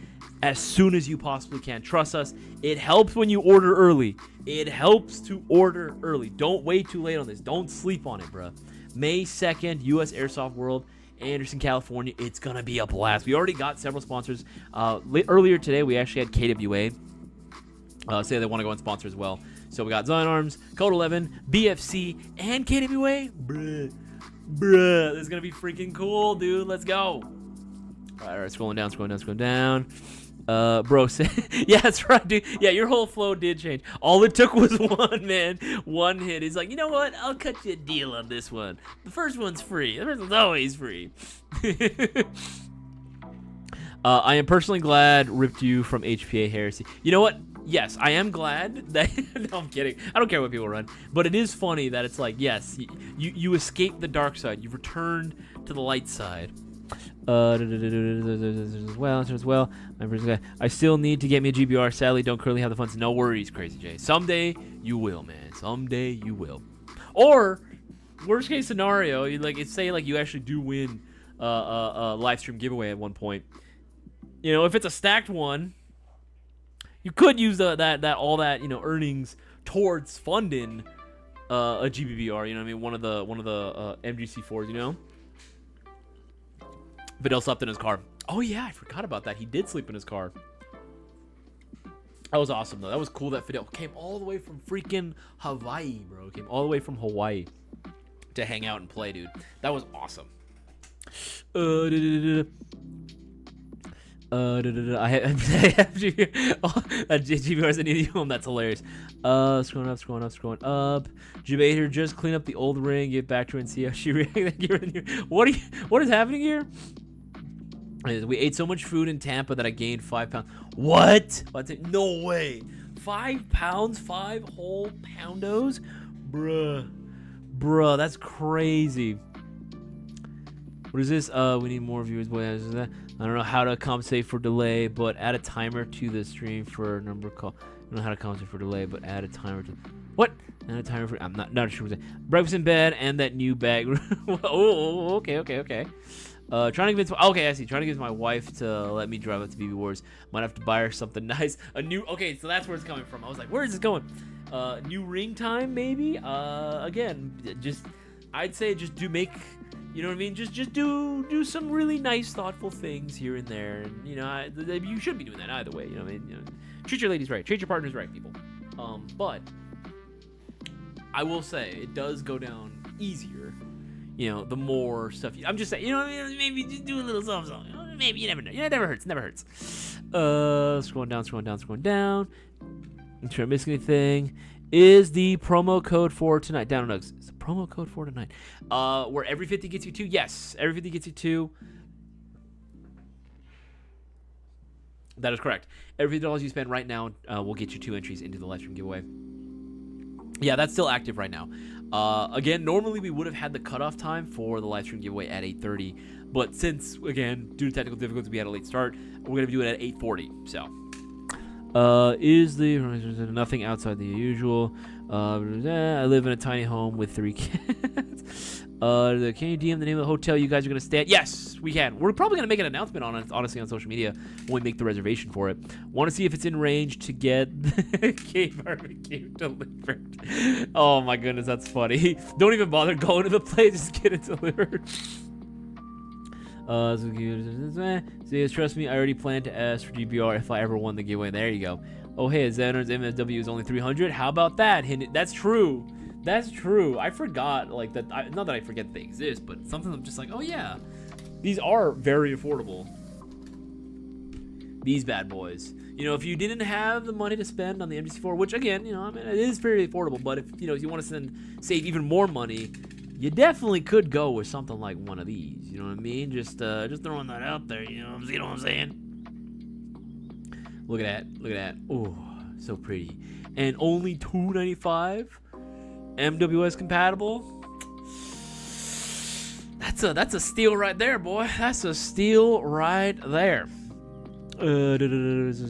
S1: as soon as you possibly can. Trust us, it helps when you order early. It helps to order early. Don't wait too late on this. Don't sleep on it, bro. May 2nd, U.S. Airsoft World Anderson, California. It's going to be a blast. We already got several sponsors. Earlier today, we actually had KWA say they want to go and sponsor as well. So we got Zion Arms, Code 11, BFC, and KWA. Bruh, this is going to be freaking cool, dude. Let's go. All right, scrolling down. Bro, yeah, that's right, dude. Yeah, your whole flow did change. All it took was one, man. One hit. He's like, you know what? I'll cut you a deal on this one. The first one's free. The first one's always free. I am personally glad ripped you from HPA heresy. You know what? Yes, I am glad that... No, I'm kidding. I don't care what people run. But it is funny that it's like, yes, you escaped the dark side. You've returned to the light side. As well. I still need to get me a GBR. Sadly, don't currently have the funds. No worries, Crazy J. Someday you will, man. Someday you will. Or worst case scenario, say you actually do win a live stream giveaway at one point. You know, if it's a stacked one, you could use all that earnings towards funding a GBBR. You know what I mean? One of the MGC4s. You know. Vidal slept in his car. Oh, yeah, I forgot about that. He did sleep in his car. That was awesome, though. That was cool that Fidel came all the way from freaking Hawaii, bro. Came all the way from Hawaii to hang out and play, dude. That was awesome. I have GBR's an idiom. That's hilarious. Scrolling up. Jubater, just clean up the old ring, get back to her and see how she reacts. What is happening here? We ate so much food in Tampa that I gained 5 pounds. What? No way. 5 pounds? 5 whole poundos? Bruh, that's crazy. What is this? We need more viewers. Boy, I don't know how to compensate for delay, but add a timer to the stream for a number call. I don't know how to compensate for delay, but add a timer to... What? Add a timer for... I'm not sure what that... Breakfast in bed and that new bag. Oh, okay. Trying to convince... Okay, I see. Trying to convince my wife to let me drive up to BB Wars. Might have to buy her something nice. A new... Okay, so that's where it's coming from. I was like, where is this going? New ring time, maybe? Again, just... I'd say just do make... You know what I mean? Just do some really nice, thoughtful things here and there. And, you know, you should be doing that either way. You know what I mean? You know, treat your ladies right. Treat your partners right, people. But I will say it does go down easier. You know, the more stuff I'm just saying. You know what I mean? Maybe just do a little something. Maybe you never know. Yeah, it never hurts. Scrolling down. Make sure I'm missing anything. Is the promo code for tonight? Down and Nugs. Is the promo code for tonight? Where every 50 gets you 2? Yes, every 50 gets you 2. That is correct. Every $50 you spend right now will get you 2 entries into the live stream giveaway. Yeah, that's still active right now. Again, normally we would have had the cutoff time for the live stream giveaway at 8:30, but since, again, due to technical difficulties, we had a late start, we're going to do it at 8:40, so... is the nothing outside the usual? I live in a tiny home with 3 kids. Can you DM the name of the hotel you guys are gonna stay at? Yes, we can. We're probably gonna make an announcement on it, honestly, on social media when we make the reservation for it. Want to see if it's in range to get the barbecue delivered. Oh my goodness, that's funny. Don't even bother going to the place; just get it delivered. Trust me, I already planned to ask for GBR if I ever won the giveaway. There you go. Oh, hey, Xander's MSW is only 300. How about that? That's true. That's true. I forgot, like, that. Not that I forget they exist, but something I'm just like, oh, yeah. These are very affordable. These bad boys. You know, if you didn't have the money to spend on the MGC4, which, again, you know, I mean, it is very affordable, but if you want to save even more money, you definitely could go with something like one of these. You know what I mean? Just throwing that out there. You know what I'm saying? Look at that. Oh, so pretty. And only $295. MWS compatible. That's a steal right there, boy. That's a steal right there. As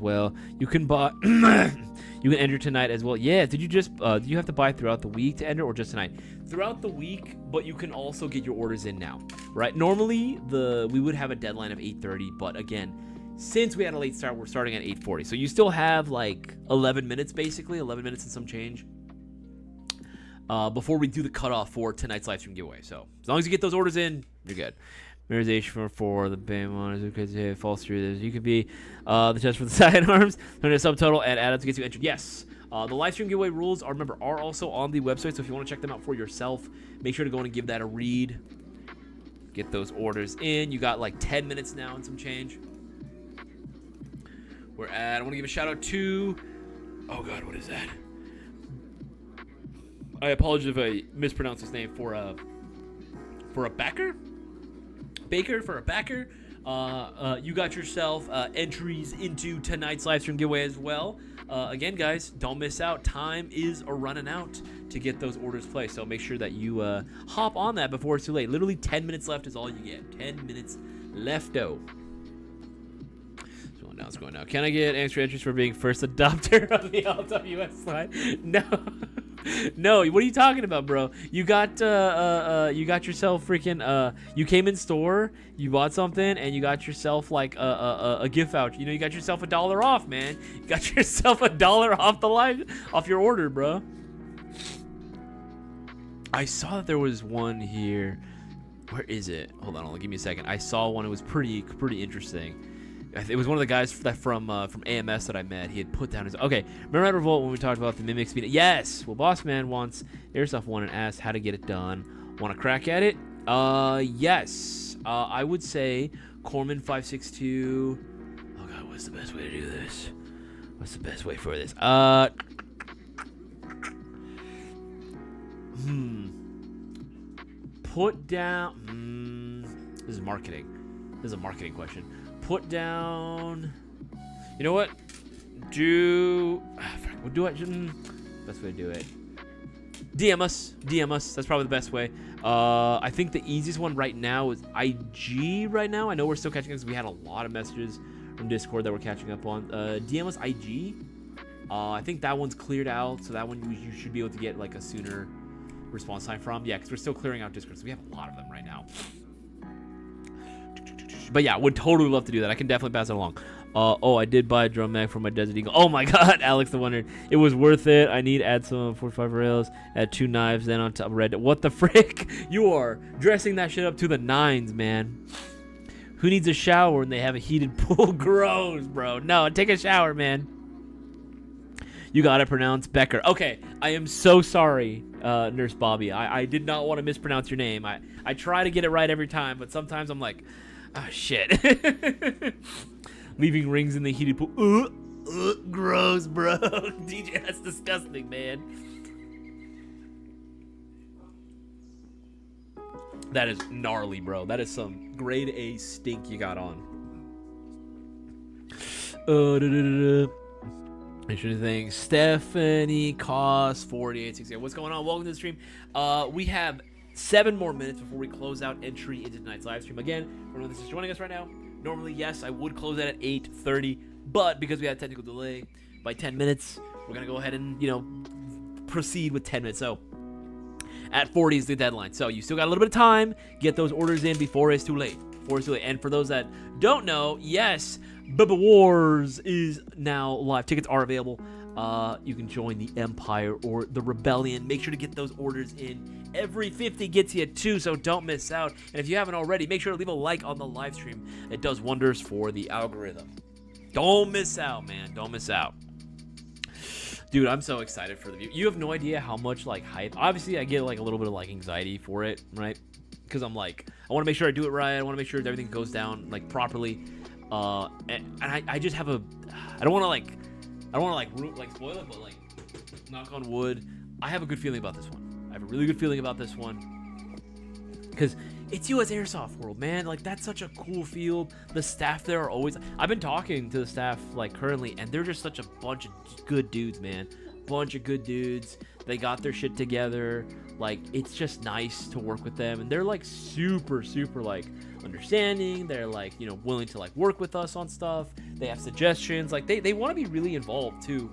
S1: well. You can buy. You can enter tonight as well. Yeah. Did you have to buy throughout the week to enter, or just tonight? Throughout the week, but you can also get your orders in now, right? Normally we would have a deadline of 8:30, but again, since we had a late start, we're starting at 8:40. So you still have like 11 minutes, basically 11 minutes and some change. before we do the cutoff for tonight's live stream giveaway. So as long as you get those orders in, you're good. Memorization for the BAM one is false through this. You could be the test for the sidearms, turn a subtotal, and add up to get you entered. Yes. The live stream giveaway rules are also on the website. So if you want to check them out for yourself, make sure to go in and give that a read. Get those orders in. You got like 10 minutes now and some change. I want to give a shout out to. Oh God, what is that? I apologize if I mispronounced his name for a backer. Baker for a backer. You got yourself entries into tonight's live stream giveaway as well. Again, guys, don't miss out. Time is running out to get those orders placed. So make sure that you hop on that before it's too late. Literally 10 minutes left is all you get. 10 minutes lefto. It's going now. Can I get extra entries for being first adopter of the LWS slide? No. No, what are you talking about, bro? You got yourself freaking you came in store, you bought something, and you got yourself like a gift voucher. You know, you got yourself $1 off, man. You got yourself $1 off your order, bro. I saw that there was one here. Where is it? Hold on, give me a second. I saw one. It was pretty interesting. It was one of the guys from AMS that I met. He had put down his. Okay, remember at Revolt when we talked about the mimic speed? Yes. Well, Boss Man wants Airsoft 1 and asked how to get it done. Want to crack at it? Yes. I would say Corman 562. Oh God, what's the best way to do this? What's the best way for this? Put down. This is marketing. This is a marketing question. Put down. You know what? Best way to do it. DM us. That's probably the best way. I think the easiest one right now is IG. Right now, I know we're still catching up because we had a lot of messages from Discord that we're catching up on. DM us IG. I think that one's cleared out, so that one you should be able to get like a sooner response time from. Yeah, because we're still clearing out Discord, so we have a lot of them right now. But yeah, would totally love to do that. I can definitely pass it along. I did buy a drum mag for my Desert Eagle. Oh my God, Alex the Wonder. It was worth it. I need add some 45 rails, add 2 knives, then on top red. What the frick? You are dressing that shit up to the nines, man. Who needs a shower when they have a heated pool? Gross, bro. No, take a shower, man. You gotta pronounce Becker. Okay, I am so sorry, Nurse Bobby. I did not want to mispronounce your name. I try to get it right every time, but sometimes I'm like, oh, shit. Leaving rings in the heated pool. Gross, bro. DJ, that's disgusting, man. That is gnarly, bro. That is some grade A stink you got on. Interesting thing. Stephanie cost 48.68. What's going on? Welcome to the stream. We have 7 more minutes before we close out entry into tonight's live stream. Again, for anyone that's just joining us right now, normally, yes, I would close that at 8:30, but because we had a technical delay by 10 minutes, we're going to go ahead and, proceed with 10 minutes. So, at 40 is the deadline. So, you still got a little bit of time. Get those orders in before it's too late. And for those that don't know, yes, Bubba Wars is now live. Tickets are available. You can join the Empire or the Rebellion. Make sure to get those orders in. Every 50 gets you 2, so don't miss out. And if you haven't already, make sure to leave a like on the live stream. It does wonders for the algorithm. Don't miss out, man. Don't miss out. Dude, I'm so excited for the view. You have no idea how much hype. Obviously, I get a little bit of anxiety for it, right? Because I'm I want to make sure I do it right. I want to make sure everything goes down properly. And I just have I don't want to spoil it, but knock on wood, I have a good feeling about this one. I have a really good feeling about this one because it's US Airsoft World, man. That's such a cool field. The staff there are always. I've been talking to the staff currently, and they're just such a bunch of good dudes, man. Bunch of good dudes. They got their shit together. It's just nice to work with them, and they're super understanding. They're willing to work with us on stuff. They have suggestions. They want to be really involved too,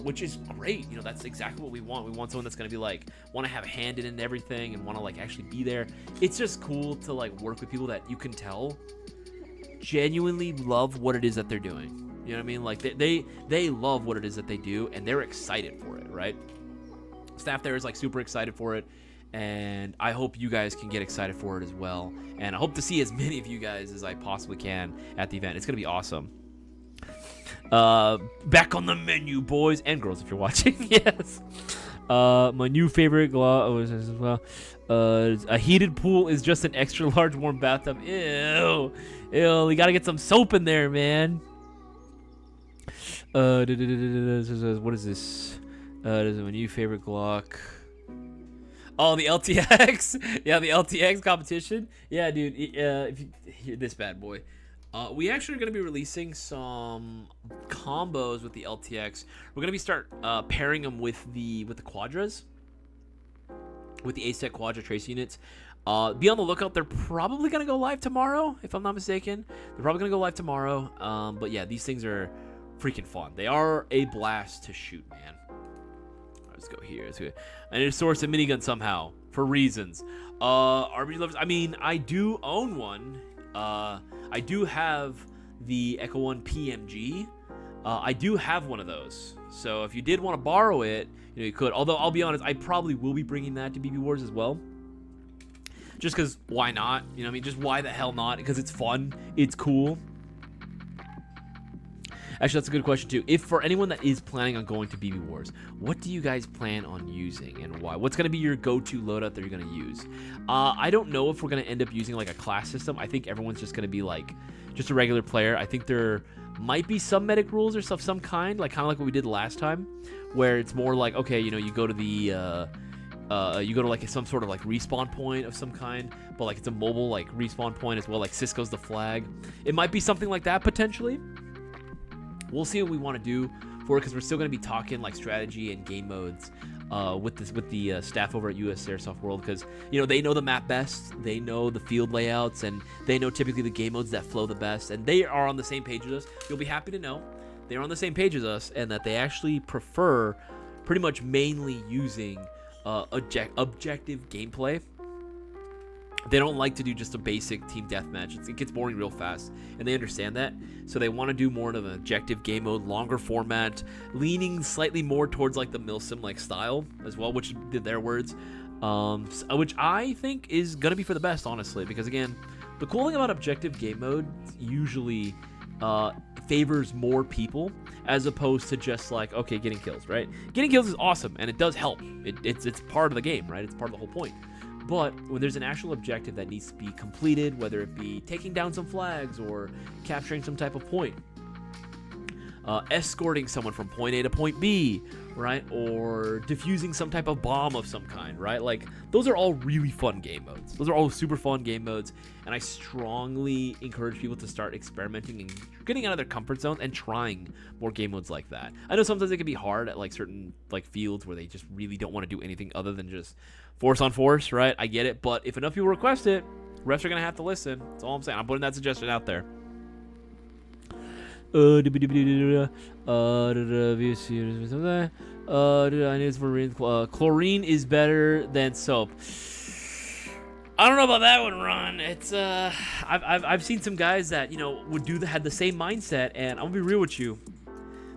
S1: which is great. That's exactly what we want. We want someone that's gonna be want to have a hand in everything and want to actually be there. It's just cool to work with people that you can tell genuinely love what it is that they're doing. You know what I mean? They love what it is that they do, and they're excited for it, right? Staff there is like super excited for it, and I hope you guys can get excited for it as well. And I hope to see as many of you guys as I possibly can at the event. It's gonna be awesome. Back on the menu, boys and girls, if you're watching. Yes. My new favorite as well. A heated pool is just an extra large warm bathtub. Ew. You gotta get some soap in there, man. What is this? This is my new favorite Glock. Oh, the LTX. Yeah, the LTX competition. Yeah, dude. If you hear this bad boy. We actually are going to be releasing some combos with the LTX. We're going to be pairing them with the Quadras, with the ASTEC Quadra trace units. Be on the lookout. They're probably going to go live tomorrow, if I'm not mistaken. They're probably going to go live tomorrow. But yeah, these things are freaking fun. They are a blast to shoot, man. Let's go here. I need to source a minigun somehow for reasons. RPG lovers. I mean, I do own one. I do have the Echo 1 PMG. I do have one of those. So if you did want to borrow it, you could. Although I'll be honest, I probably will be bringing that to BB Wars as well. Just because, why not? You know what I mean? Just why the hell not? Because it's fun. It's cool. Actually, that's a good question too. If for anyone that is planning on going to BB Wars, what do you guys plan on using and why? What's going to be your go-to loadout that you're going to use? I don't know if we're going to end up using like a class system. I think everyone's just going to be like just a regular player. I think there might be some medic rules or stuff, some kind of like what we did last time, where it's more like, okay, you go to the you go to like some sort of like respawn point of some kind, but like it's a mobile like respawn point as well, like Cisco's the flag. It might be something like that potentially. We'll see what we want to do for it, because we're still going to be talking like strategy and game modes with the staff over at US Airsoft World, because they know the map best, they know the field layouts, and they know typically the game modes that flow the best, and they are on the same page as us. You'll be happy to know they're on the same page as us, and that they actually prefer pretty much mainly using objective gameplay. They don't like to do just a basic team deathmatch. It gets boring real fast, and they understand that. So they want to do more of an objective game mode, longer format, leaning slightly more towards like the milsim like style as well, which did their words, which I think is gonna be for the best, honestly. Because again, the cool thing about objective game mode usually favors more people as opposed to just like, okay, getting kills, right? Getting kills is awesome, and it does help. It's part of the game, right? It's part of the whole point. But when there's an actual objective that needs to be completed, whether it be taking down some flags or capturing some type of point, escorting someone from point A to point B, right? Or defusing some type of bomb of some kind, right? Like, those are all really fun game modes. Those are all super fun game modes, and I strongly encourage people to start experimenting and getting out of their comfort zone and trying more game modes like that. I know sometimes it can be hard at like certain like fields where they just really don't want to do anything other than just force on force, right? I get it, but if enough people request it, refs are gonna have to listen. That's all I'm saying. I'm putting that suggestion out there. Chlorine is better than soap. I don't know about that one, Ron. It's I've seen some guys that had the same mindset, and I'm gonna be real with you.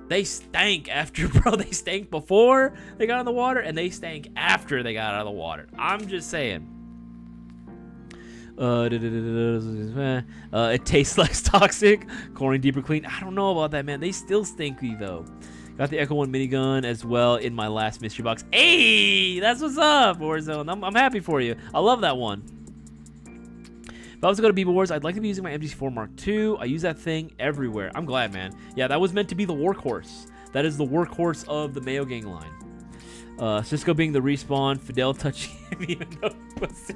S1: They stank after, bro. They stank before they got in the water, and they stank after they got out of the water. I'm just saying. It tastes less toxic. Chlorine deeper clean. I don't know about that, man. They still stinky though. Got the Echo 1 minigun as well in my last mystery box. Hey, that's what's up, Warzone. I'm happy for you. I love that one. If I was to go to BB Wars, I'd like to be using my MG4 Mark II. I use that thing everywhere. I'm glad, man. Yeah, that was meant to be the workhorse. That is the workhorse of the Mayo Gang line. Cisco being the respawn, Fidel touching him even though pussy.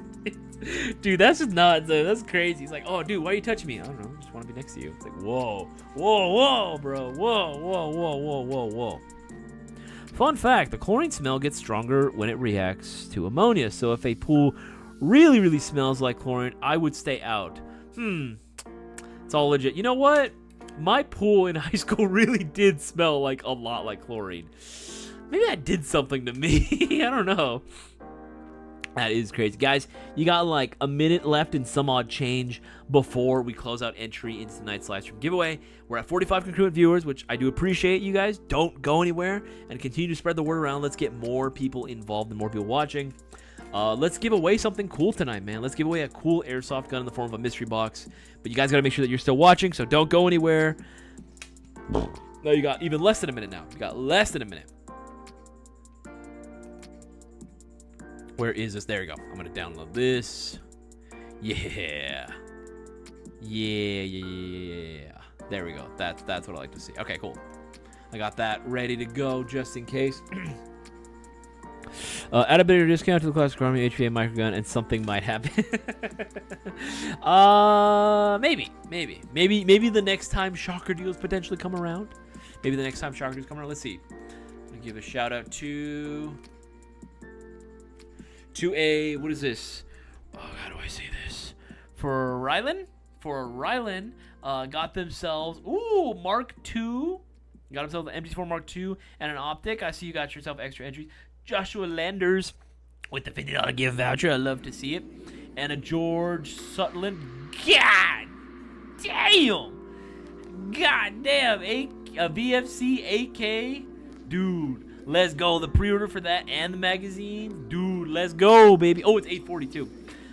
S1: Dude, that's just nuts. That's crazy. He's like, oh, dude, why are you touching me? I don't know. I just want to be next to you. It's like, whoa, whoa, whoa, bro. Whoa, whoa, whoa, whoa, whoa, whoa. Fun fact, the chlorine smell gets stronger when it reacts to ammonia. So if a pool really, really smells like chlorine, I would stay out. It's all legit. You know what? My pool in high school really did smell like a lot like chlorine. Maybe that did something to me. I don't know. That is crazy. Guys, you got like a minute left and some odd change before we close out entry into tonight's live stream giveaway. We're at 45 concurrent viewers, which I do appreciate you guys. Don't go anywhere and continue to spread the word around. Let's get more people involved and more people watching. Let's give away something cool tonight, man. Let's give away a cool airsoft gun in the form of a mystery box. But you guys got to make sure that you're still watching, so don't go anywhere. No, you got even less than a minute now. You got less than a minute. Where is this? There you go. I'm going to download this. Yeah. Yeah. There we go. That's what I like to see. Okay, cool. I got that ready to go just in case. Add a bit of discount to the classic army HVA microgun and something might happen. Maybe the next time shocker deals potentially come around. Let's see. I'm going to give a shout out to a, what is this? Oh, how do I say this? For Rylan, got themselves, Mark II. Got himself an MT4 Mark II and an optic. I see you got yourself extra entries. Joshua Landers with the $50 gift voucher. I love to see it. And a George Sutherland. God damn. A VFC AK. Dude. Let's go. The pre-order for that and the magazine. Dude, let's go, baby. Oh, it's 842.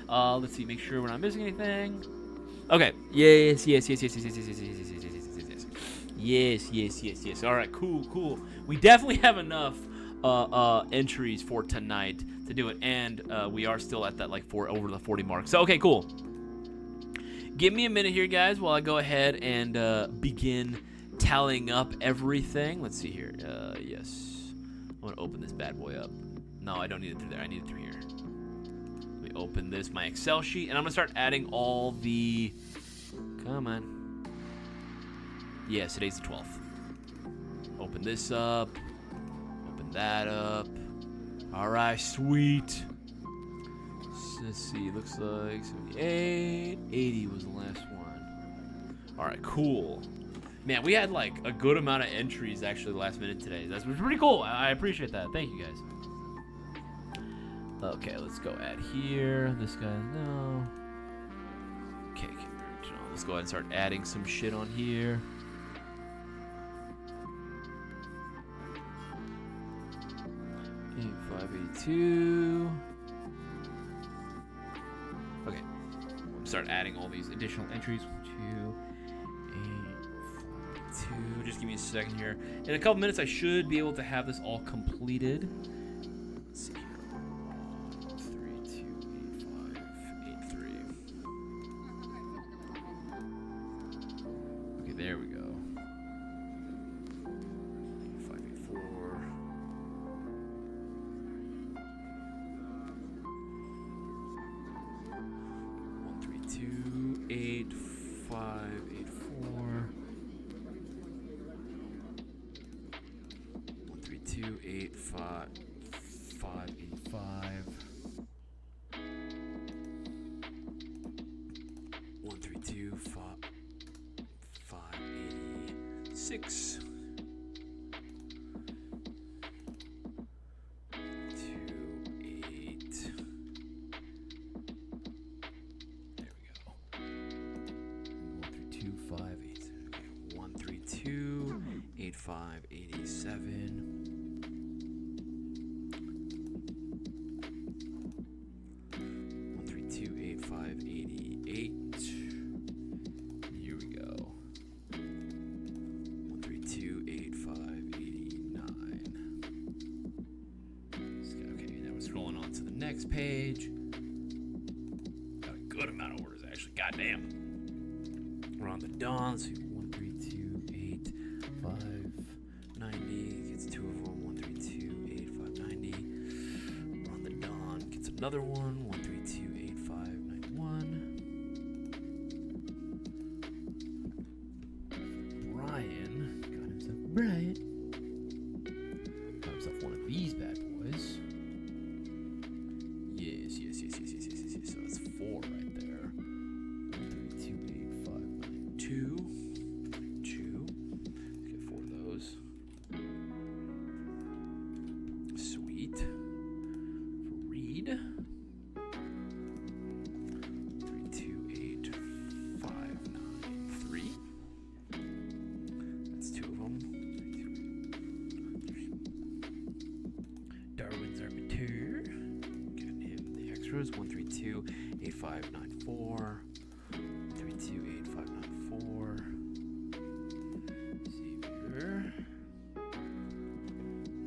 S1: Let's see. Make sure we're not missing anything. Okay. Yes. All right, cool. We definitely have enough entries for tonight to do it. And we are still at that, like, over the 40 mark. So, okay, cool. Give me a minute here, guys, while I go ahead and begin tallying up everything. Let's see here. Yes. I'm going to open this bad boy up. No, I don't need it through there. I need it through here. Let me open this, my Excel sheet, and I'm going to start adding all the... Come on. Yes, today's the 12th. Open this up. Open that up. All right, sweet. Let's see. Looks like 78. 80 was the last one. All right, cool. Man, we had like a good amount of entries actually last minute today. That's pretty cool. I appreciate that. Thank you guys. Okay, let's go add here. This guy, no. Okay, let's go ahead and start adding some shit on here. Okay, 582. Okay, start adding all these additional entries. 2. Just give me a second here. In a couple minutes, I should be able to have this all completed. Let's see here. 328583. Okay, there we go. 584. One, 3, 2, 8, 5, 8, 4. 2, 8, 5, 5, 8, 5. 1, 3, 2, 5, 5, 86. 2, 8. There we go. 1, 3, 2, 5, 8. Okay. 1, 3, 2, 8, 5, 87. 588. Here we go. 1328589. Okay, now we're scrolling on to the next page. Got a good amount of orders actually. Goddamn. We're on the dawn. Let's see. 1328590. Gets 2 of them. 1328590. We're on the dawn. Gets another one. 1328591. Brian got himself one of these bad boys. Yes. So that's 4 right there. 1328592. 2. Let's get 4 of those. Sweet. For Reed. extras. 1328594. 1328594. See here.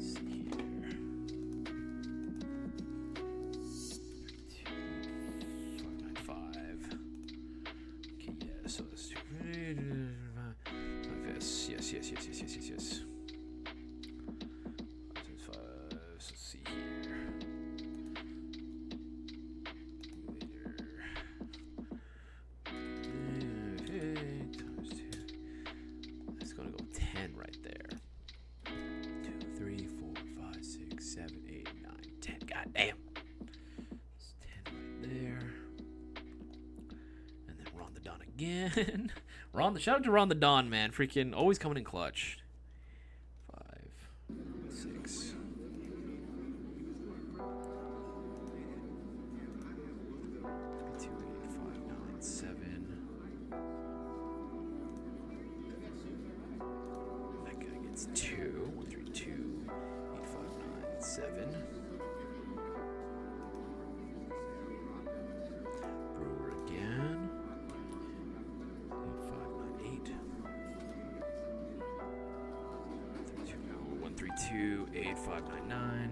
S1: See here. 595. Okay, yeah, so this is yes. Let's see here. Later. Okay, times 2. That's gonna go 10 right there. 2, 3, 4, 5, 6, 7, 8, 9, 10. God damn. It's 10 right there. And then we're on the Don again. Shout out to Ron the Don, man. Freaking always coming in clutch. 5, 6. 28597. That guy gets 2. 1328597. Brewer again. 8598. 1328599.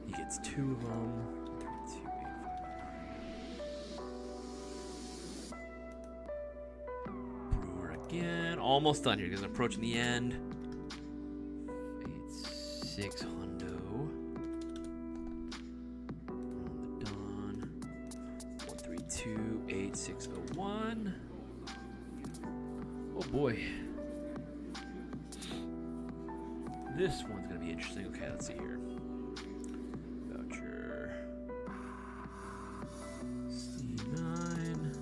S1: He gets 2 of them. 1328599. Brewer again. Almost done here because I'm approaching the end. 86 hundo. On the Dawn. 1328601. Oh boy. This one's gonna be interesting. Okay, let's see here. Voucher. C9.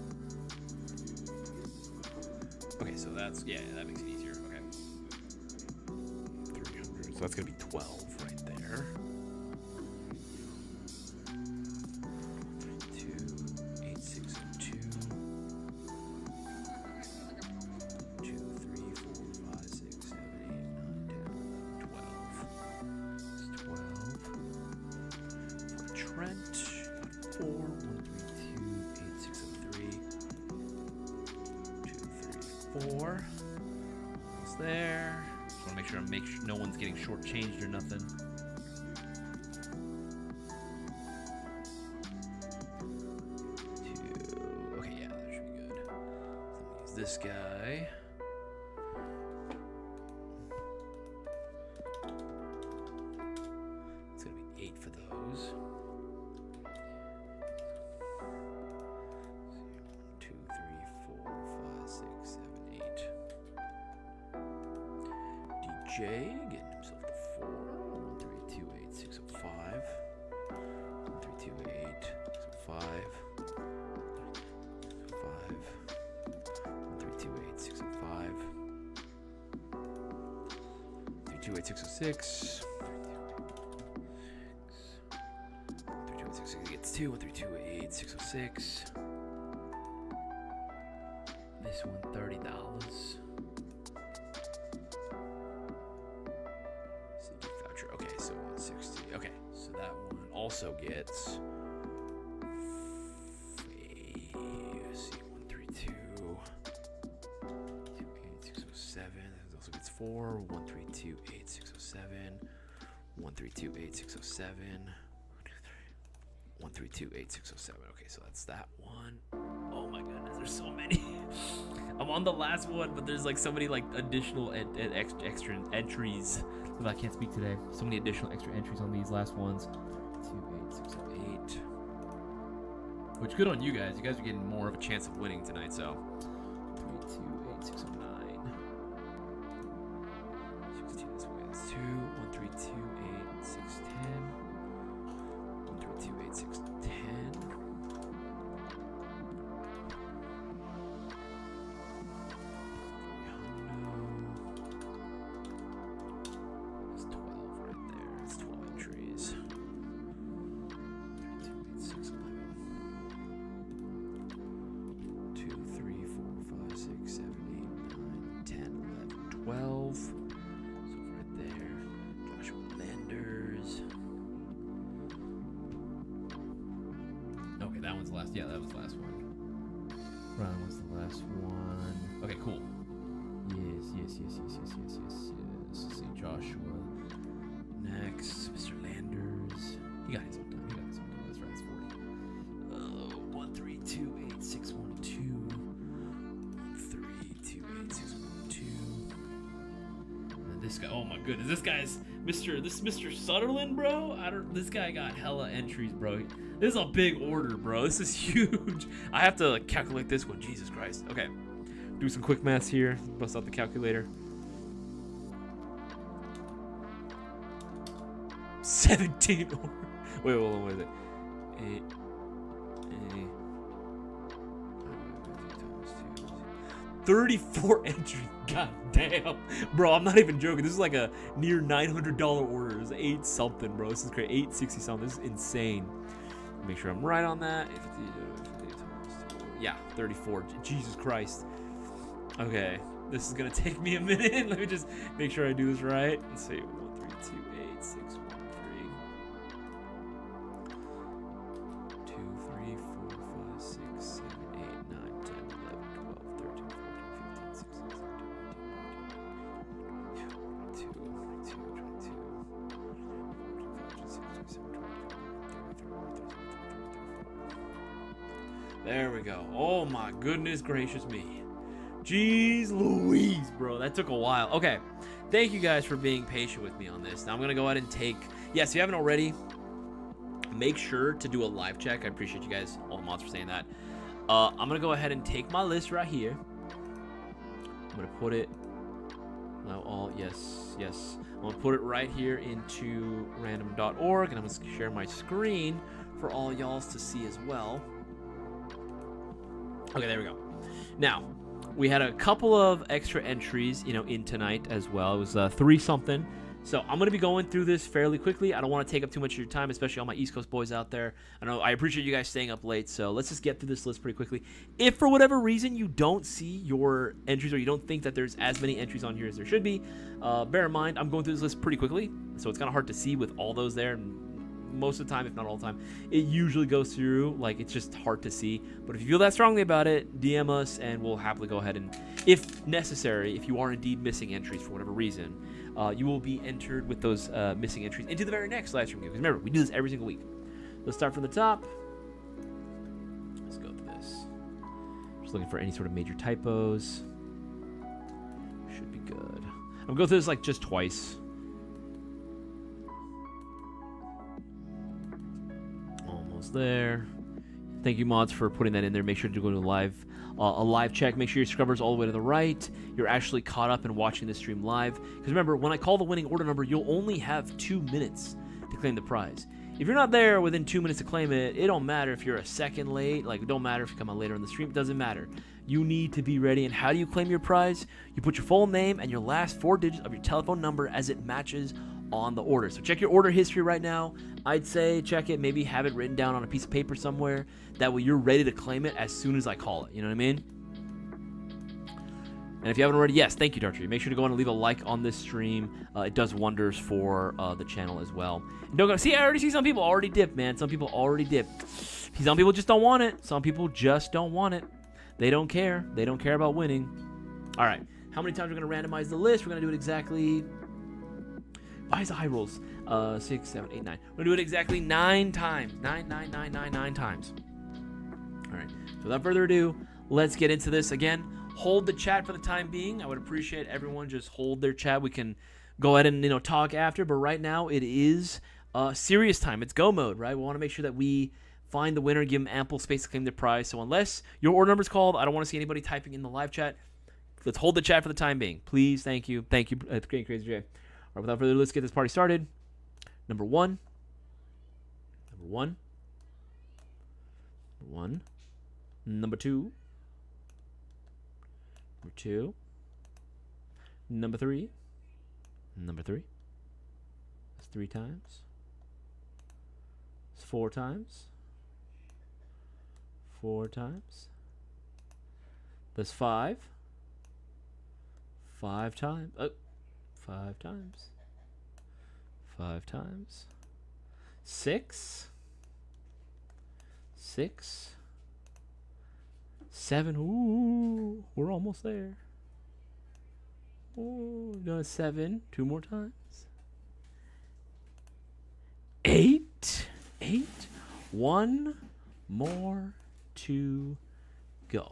S1: Okay, so that's, yeah, that makes it easier. Okay. 300. So that's gonna be 12 right there. 28602. 2, 3, 4, 5, 6, 7, 8, 9, 10, 11, 12. 12. For Trent, 4, 1328603. 2, 3, 4. Almost there. Just want to make sure no one's getting shortchanged or nothing. 2. Okay, yeah, that should be good. So I'm gonna use this guy. It's gonna be 8 for those. 2, 3, 4, 5, 6, 7, 8. DJ getting himself to 4. 1328605. 1328605. 1328605. 3288606. 32886 gets 2. 1328606. This one $30. CD voucher. Okay, so 160. Okay, so that one also gets. Let's see, 132. 28607. That also gets 4. 1328607. 1328607. 1328607. Okay, so that's that one. Oh my goodness, there's so many. I'm on the last one, but there's like so many like additional extra entries. I can't speak today. So many additional extra entries on these last ones. 28608. Which good on you guys. You guys are getting more of a chance of winning tonight. So 328609. 62. This one is 2. 1328610. 1328610. That's 12 right there. That's 12 entries. 328611. 2, 3, 4, was the last. Yeah, that was the last one. Ryan was the last one. Okay, cool. Yes. Let's see, Joshua. Next, Mr. Landers. You got it sometime. That's right, it's 40. 1328612. 1328612. And this guy. Oh my goodness, this guy's Mr. Sutherland, bro. This guy got hella entries, bro. This is a big order, bro. This is huge. I have to calculate this one. Jesus Christ. Okay. Do some quick math here. Bust out the calculator. 17. Wait, hold on. What is it? 34 entries. God damn. Bro, I'm not even joking. This is like a near $900 order. It's 8 something, bro. This is great. 860 something. This is insane. Make sure I'm right on that. Yeah, 34. Jesus Christ. Okay, this is gonna take me a minute. Let me just make sure I do this right. Let's see. 1328613. 2, 3, 4, 5, 6, 7, 8, 9, 10, 11, 12, 13, 14, 15, 16, 17, 18, 22, There we go. Oh my goodness gracious me. Jeez Louise, bro. That took a while. Okay. Thank you guys for being patient with me on this. Now I'm going to go ahead and take... Yes, if you haven't already, make sure to do a live check. I appreciate you guys, all the mods, for saying that. I'm going to go ahead and take my list right here. I'm going to put it... Yes. I'm going to put it right here into random.org, and I'm going to share my screen for all y'all to see as well. Okay, there we go. Now, we had a couple of extra entries, in tonight as well. It was 3 something. So I'm going to be going through this fairly quickly. I don't want to take up too much of your time, especially all my East Coast boys out there. I appreciate you guys staying up late, so let's just get through this list pretty quickly. If for whatever reason you don't see your entries or you don't think that there's as many entries on here as there should be, bear in mind, I'm going through this list pretty quickly, so it's kind of hard to see with all those there. And most of the time, if not all the time, it usually goes through. Like, it's just hard to see. But if you feel that strongly about it, DM us and we'll happily go ahead and, if necessary, if you are indeed missing entries for whatever reason, you will be entered with those missing entries into the very next live stream game. Because remember, we do this every single week. Let's start from the top. Let's go through this. Just looking for any sort of major typos. Should be good. I'm going to go through this like just twice. There. Thank you, mods, for putting that in there. Make sure to go to a live check. Make sure your scrubber's all the way to the right. You're actually caught up and watching the stream live. Because remember, when I call the winning order number, you'll only have 2 minutes to claim the prize. If you're not there within 2 minutes to claim it, it don't matter if you're a second late. Like, it don't matter if you come on later in the stream. It doesn't matter. You need to be ready. And how do you claim your prize? You put your full name and your last 4 digits of your telephone number as it matches on the order. So check your order history right now. I'd say check it, maybe have it written down on a piece of paper somewhere. That way you're ready to claim it as soon as I call it. You know what I mean? And if you haven't already, yes, thank you, Dartree. Make sure to go on and leave a like on this stream. It does wonders for the channel as well. And don't go, see, I already see some people already dip, man. Some people already dip. Some people just don't want it. Some people just don't want it. They don't care. They don't care about winning. All right. How many times we're going to randomize the list? We're going to do it exactly... Why is the high rolls? 6, 7, 8, 9. We're going to do it exactly 9 times. 9 times. All right. So without further ado, let's get into this. Again, hold the chat for the time being. I would appreciate everyone just hold their chat. We can go ahead and talk after. But right now, it is serious time. It's go mode, right? We want to make sure that we find the winner and give them ample space to claim their prize. So unless your order number is called, I don't want to see anybody typing in the live chat. Let's hold the chat for the time being. Please, thank you. Thank you, Great Crazy J. All right, without further ado, let's get this party started. Number one. Number 2. Number 2. Number 3. That's 3 times. That's 4 times. 4 times. That's 5. 5 times. Oh. 5 times. 6. 6. 7. Ooh, we're almost there. Ooh, we got 7. 2 more times. 8. 8. 1 more to go.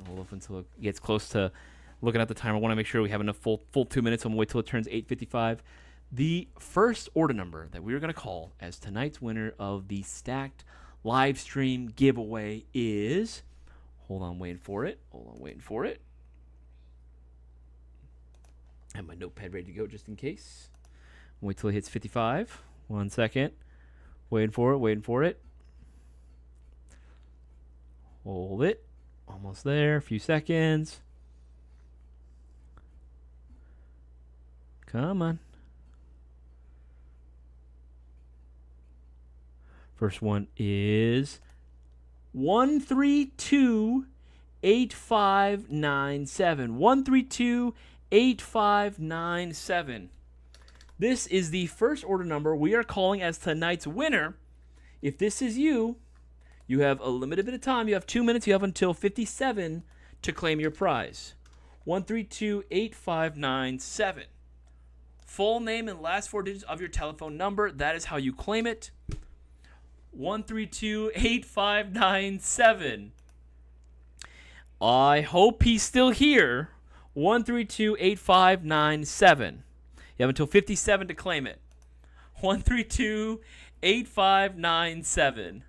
S1: Hold off until it gets close to looking at the timer. I want to make sure we have enough full 2 minutes. I'm going to wait till it turns 8:55. The first order number that we are going to call as tonight's winner of the stacked live stream giveaway is... Hold on, waiting for it. I have my notepad ready to go just in case. Wait till it hits 55. 1 second. Waiting for it. Hold it. Almost there. A few seconds. Come on. First one is 1328597. 1328597. This is the first order number we are calling as tonight's winner. If this is you, you have a limited bit of time. You have 2 minutes. You have until 57 to claim your prize. 1328597. Full name and last 4 digits of your telephone number. That is how you claim it. 1328597. I hope he's still here. 1328597. You have until 57 to claim it. 1328597.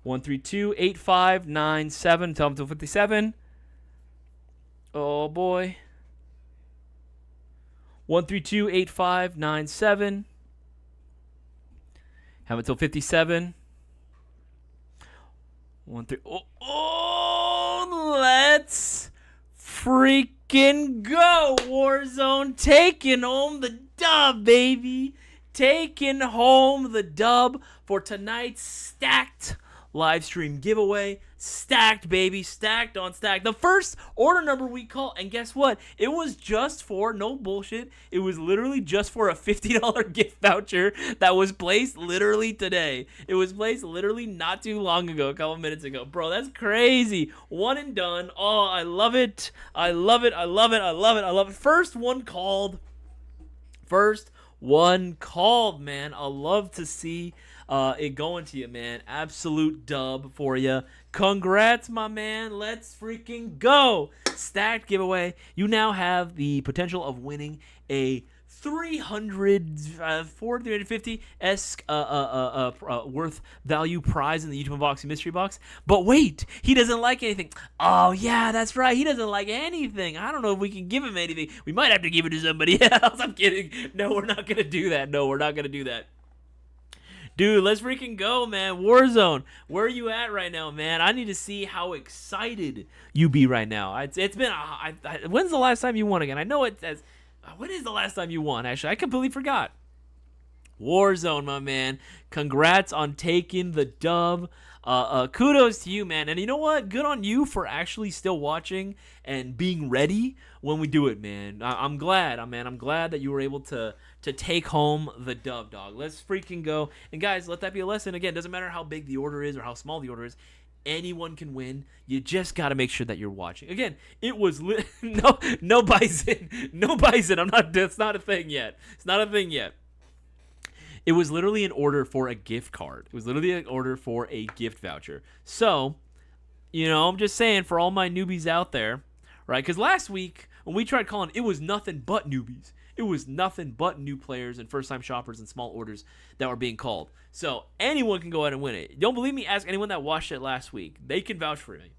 S1: 1328597. Tell him until 57. Oh boy. 1328597. Have until 57. 13. Oh, let's freaking go. Warzone taking home the dub, baby. Taking home the dub for tonight's stacked live stream giveaway. Stacked, baby. Stacked on stacked. The first order number we call, and guess what? It was just for, no bullshit, it was literally just for a $50 gift voucher that was placed literally today. It was placed literally not too long ago, a couple minutes ago. Bro, that's crazy. One and done. Oh, I love it. I love it. First one called, man. I love to see it going to you, man. Absolute dub for you. Congrats, my man. Let's freaking go. Stacked giveaway. You now have the potential of winning a 350 worth value prize in the YouTube Unboxing Mystery Box. But wait, he doesn't like anything. Oh, yeah, that's right. He doesn't like anything. I don't know if we can give him anything. We might have to give it to somebody else. I'm kidding. No, we're not going to do that. Dude, let's freaking go, man. Warzone, where are you at right now, man? I need to see how excited you be right now. It's been... when's the last time you won again? I know it says... when is the last time you won? Actually, I completely forgot. Warzone, my man. Congrats on taking the dub. Kudos to you, man. And you know what? Good on you for actually still watching and being ready when we do it, man. I'm glad, man. I'm glad that you were able to take home the dub, dog. Let's freaking go. And guys, let that be a lesson. Again, doesn't matter how big the order is or how small the order is. Anyone can win. You just got to make sure that you're watching. Again, it was no bison. No bison. It's not a thing yet. It was literally an order for a gift card. It was literally an order for a gift voucher. So, I'm just saying for all my newbies out there, right? Because last week when we tried calling, it was nothing but newbies. It was nothing but new players and first-time shoppers and small orders that were being called. So anyone can go ahead and win it. Don't believe me? Ask anyone that watched it last week. They can vouch for me.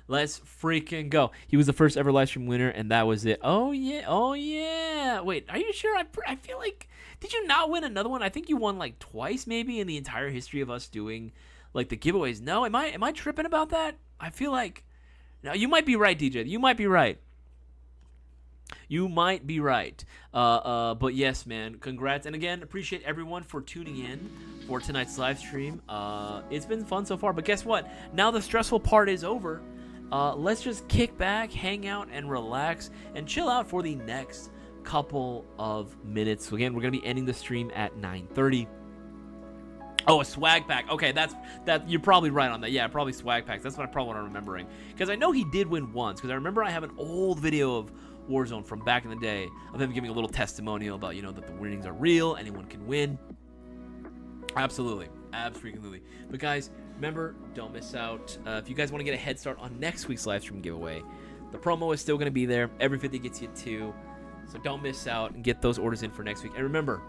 S1: Let's freaking go. He was the first ever live stream winner, and that was it. Oh, yeah. Wait, are you sure? I feel like... Did you not win another one? I think you won like twice maybe in the entire history of us doing like the giveaways. No, am I tripping about that? I feel like... No, you might be right, DJ. You might be right. But yes, man, congrats. And again, appreciate everyone for tuning in for tonight's live stream. It's been fun so far, but guess what? Now the stressful part is over. Let's just kick back, hang out, and relax, and chill out for the next couple of minutes. So again, we're going to be ending the stream at 9:30. Oh, a swag pack. Okay, that. You're probably right on that. Yeah, probably swag packs. That's what I'm remembering. Because I know he did win once. Because I remember I have an old video of Warzone from back in the day of him giving a little testimonial about, you know, that the winnings are real. Anyone can win. Absolutely. Absolutely. But guys, remember, don't miss out. If you guys want to get a head start on next week's live stream giveaway, the promo is still going to be there. Every 50 gets you 2. So don't miss out and get those orders in for next week. And remember,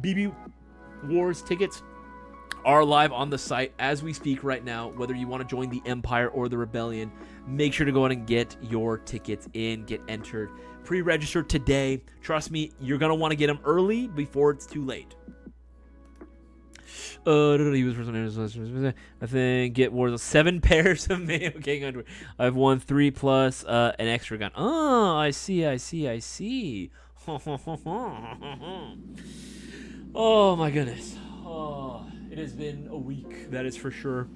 S1: BB Wars tickets are live on the site as we speak right now. Whether you want to join the Empire or the Rebellion, make sure to go ahead and get your tickets in, get entered, pre-register today. Trust me, you're going to want to get them early before it's too late. I think get more 7 pairs of mayo cake underwear. I've won 3 plus an extra gun. Oh, I see. Oh my goodness. Oh, it has been a week, that is for sure.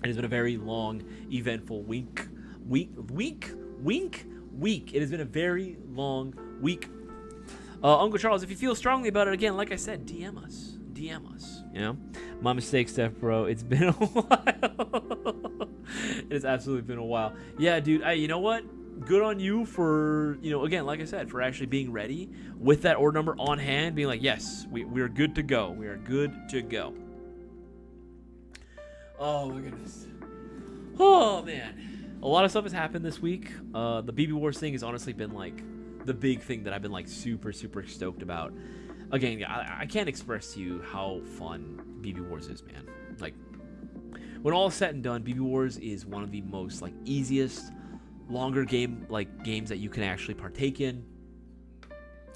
S1: It has been a very long, eventful week. It has been a very long week. Uncle Charles, if you feel strongly about it, again, like I said, DM us, you know? My mistake, Steph, bro. It's been a while. It has absolutely been a while. Yeah, dude, you know what? Good on you for, you know, again, like I said, for actually being ready with that order number on hand, being like, yes, we're good to go. We are good to go. Oh, my goodness. Oh, man. A lot of stuff has happened this week. The BB Wars thing has honestly been, like, the big thing that I've been, like, super stoked about. Again, I can't express to you how fun BB Wars is, man. Like, when all is said and done, BB Wars is one of the most, like, easiest, longer games that you can actually partake in.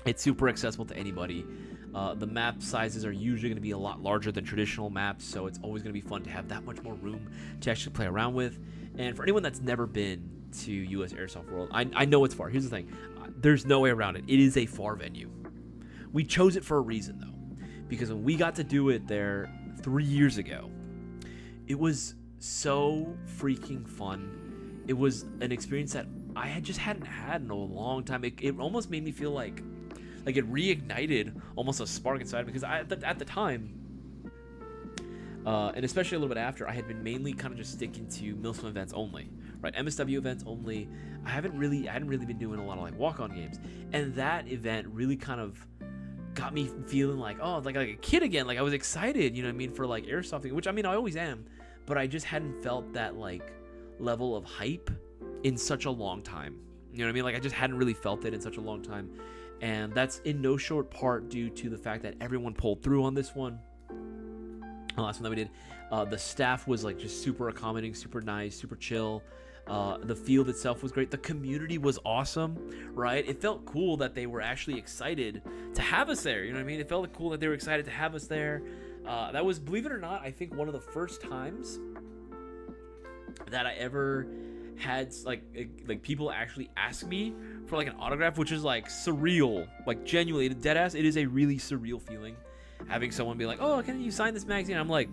S1: It's super accessible to anybody. The map sizes are usually going to be a lot larger than traditional maps, so it's always going to be fun to have that much more room to actually play around with. And for anyone that's never been to US Airsoft World, I know it's far. Here's the thing. There's no way around it. It is a far venue. We chose it for a reason, though, because when we got to do it there 3 years ago, it was so freaking fun. It was an experience that I hadn't had in a long time. It almost made me feel like it reignited almost a spark inside me, because at the time, and especially a little bit after, I had been mainly kind of just sticking to MILSM events only, right? MSW events only. I hadn't really been doing a lot of like walk-on games, and that event really kind of got me feeling like, oh, like a kid again. Like I was excited, you know what I mean, for like airsofting, which I mean I always am, but I just hadn't felt that like level of hype in such a long time. You know what I mean? Like I just hadn't really felt it in such a long time. And that's in no short part due to the fact that everyone pulled through on this one. The last one that we did, the staff was like just super accommodating, super nice, super chill. The field itself was great. The community was awesome, right? It felt cool that they were actually excited to have us there. You know what I mean? It felt cool that they were excited to have us there. That was, believe it or not, I think one of the first times that I ever had like people actually ask me for like an autograph, which is like surreal, like genuinely, dead ass. It is a really surreal feeling having someone be like, "Oh, can you sign this magazine?" I'm like,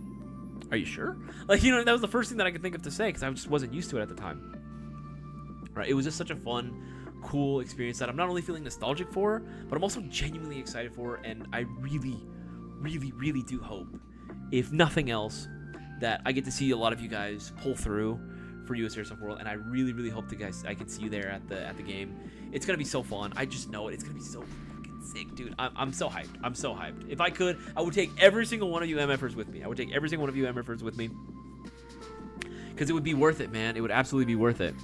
S1: "Are you sure?" Like, you know, that was the first thing that I could think of to say, because I just wasn't used to it at the time. Right? It was just such a fun, cool experience that I'm not only feeling nostalgic for, but I'm also genuinely excited for, and I really do hope, if nothing else, that I get to see a lot of you guys pull through for US Airsoft World, and I really hope that guys I can see you there at the game. It's gonna be so fun. I just know it. It's gonna be so fucking sick, dude. I'm so hyped. I'm so hyped. If I could, I would take every single one of you MFers with me. Because it would be worth it, man. It would absolutely be worth it.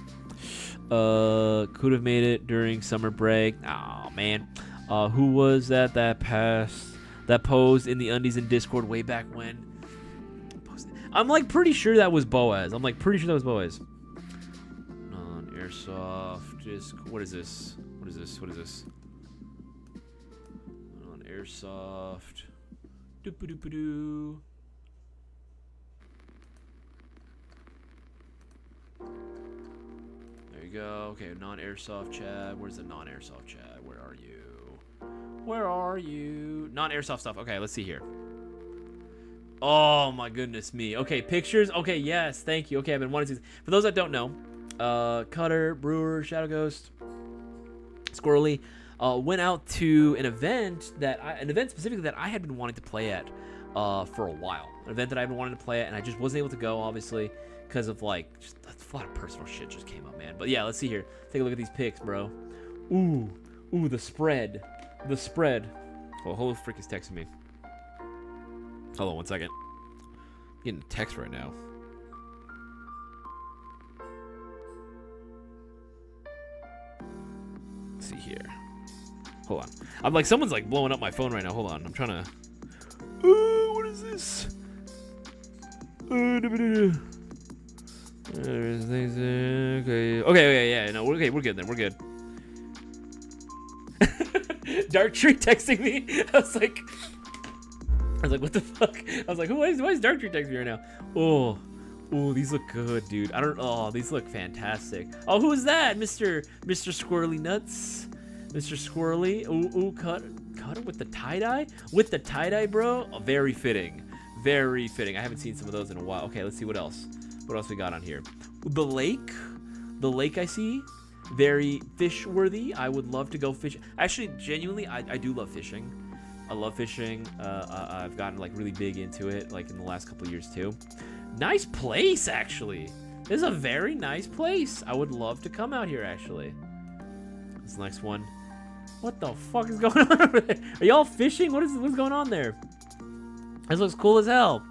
S1: Could have made it during summer break. Oh man. Who was that posed in the undies in Discord way back when? I'm like pretty sure that was Boaz. Non-airsoft. What is this? Non-airsoft. Doop-a-doop-a-doo. There you go. Okay, non-airsoft Chad. Where's the non-airsoft Chad? Where are you? Non-airsoft stuff. Okay, let's see here. Oh my goodness me. Okay, pictures. Okay, yes, thank you. Okay, I've been wanting to. For those that don't know, Cutter, Brewer, Shadow Ghost, Squirrely, went out to an event specifically that I had been wanting to play at for a while. An event that I've been wanting to play at, and I just wasn't able to go, obviously, because of like just a lot of personal shit just came up, man. But yeah, let's see here. Take a look at these picks, bro. Ooh, the spread. Oh, holy frick is texting me. Hold on 1 second. I'm getting a text right now. Let's see here. Hold on. I'm like, someone's like blowing up my phone right now. Hold on. I'm trying to. What is this? Okay, yeah, no, we're good then. We're good. Dark Tree texting me. I was like, what the fuck? I was like, why is Dark Tree texting me right now? Oh, these look good, dude. These look fantastic. Oh, who is that? Mr. Squirrely Nuts. Mr. Squirrely. Cut it with the tie-dye? With the tie-dye, bro? Oh, very fitting. Very fitting. I haven't seen some of those in a while. Okay, let's see what else. What else we got on here? The lake I see. Very fish-worthy. I would love to go fishing. Actually, genuinely, I do love fishing. I love fishing. I've gotten like really big into it, like in the last couple of years too. Nice place, actually. This is a very nice place. I would love to come out here, actually. This next one. What the fuck is going on over there? Are y'all fishing? What's going on there? This looks cool as hell.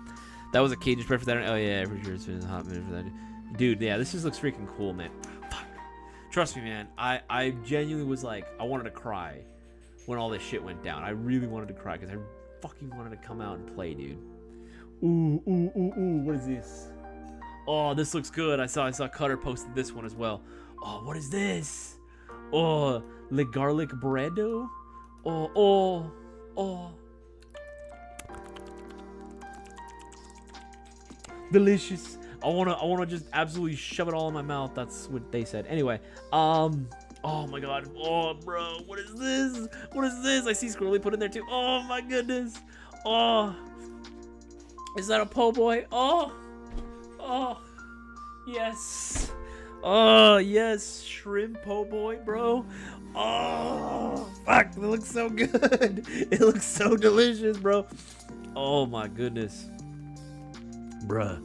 S1: That was a cage spread for that. Oh yeah, for sure it's been a hot minute for that. Dude, yeah, this just looks freaking cool, man. Fuck. Trust me, man. I genuinely was like, I wanted to cry when all this shit went down. I really wanted to cry because I fucking wanted to come out and play, dude. Ooh, what is this? Oh, this looks good. I saw Cutter posted this one as well. Oh, what is this? Oh, le garlic breado. Oh. Delicious. I wanna just absolutely shove it all in my mouth. That's what they said. Anyway, oh my god. Oh, bro, what is this? What is this? I see Squirrely put in there too. Oh my goodness. Oh, is that a po' boy? Oh, yes. Oh yes, shrimp po' boy, bro. Oh, fuck, that looks so good. It looks so delicious, bro. Oh my goodness. Bruh.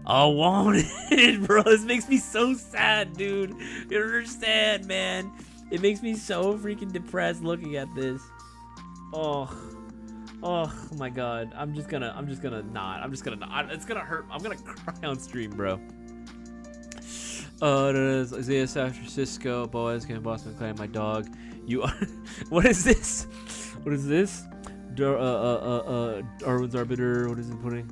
S1: I want it, bro. This makes me so sad, dude. You don't understand, man. It makes me so freaking depressed looking at this. Oh my god. I'm just gonna not. It's gonna hurt. I'm gonna cry on stream, bro. Isaias after Cisco, Boaz, Ken, Bossman, Clan, my dog. You are. What is this? What is this? Darwin's Arbiter. What is it putting?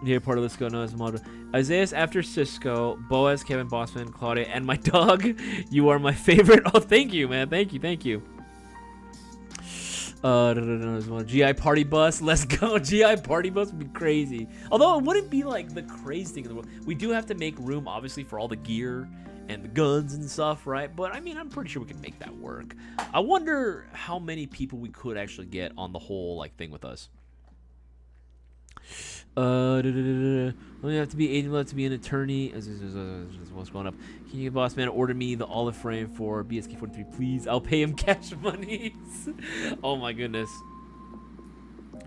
S1: Here, part of this go. No, it's mod. Isaias after Cisco, Boaz, Kevin, Bossman, Claudia, and my dog. You are my favorite. Oh, thank you, man. Thank you. GI party bus. Let's go. GI party bus would be crazy. Although it wouldn't be like the crazy thing in the world. We do have to make room, obviously, for all the gear and the guns and stuff, right? But I mean, I'm pretty sure we can make that work. I wonder how many people we could actually get on the whole like thing with us. Only have to be agent, have to be an attorney. What's going up? Can you, boss man, order me the olive frame for BSK43, please? I'll pay him cash monies. Oh my goodness.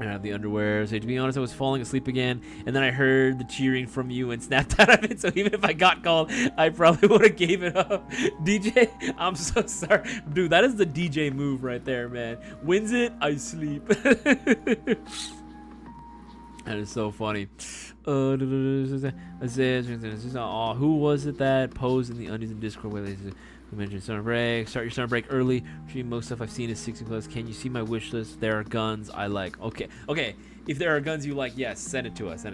S1: I have the underwear. So to be honest, I was falling asleep again, and then I heard the cheering from you and snapped out of it. So even if I got called, I probably would have gave it up. DJ, I'm so sorry, dude. That is the DJ move right there, man. Wins it, I sleep. That is so funny. Oh, who was it that posed in the undies in Discord where they mentioned summer break? Start your summer break early. Most stuff I've seen is 60 plus. Can you see my wish list? There are guns I like. Okay. If there are guns you like, yes, send it to us. I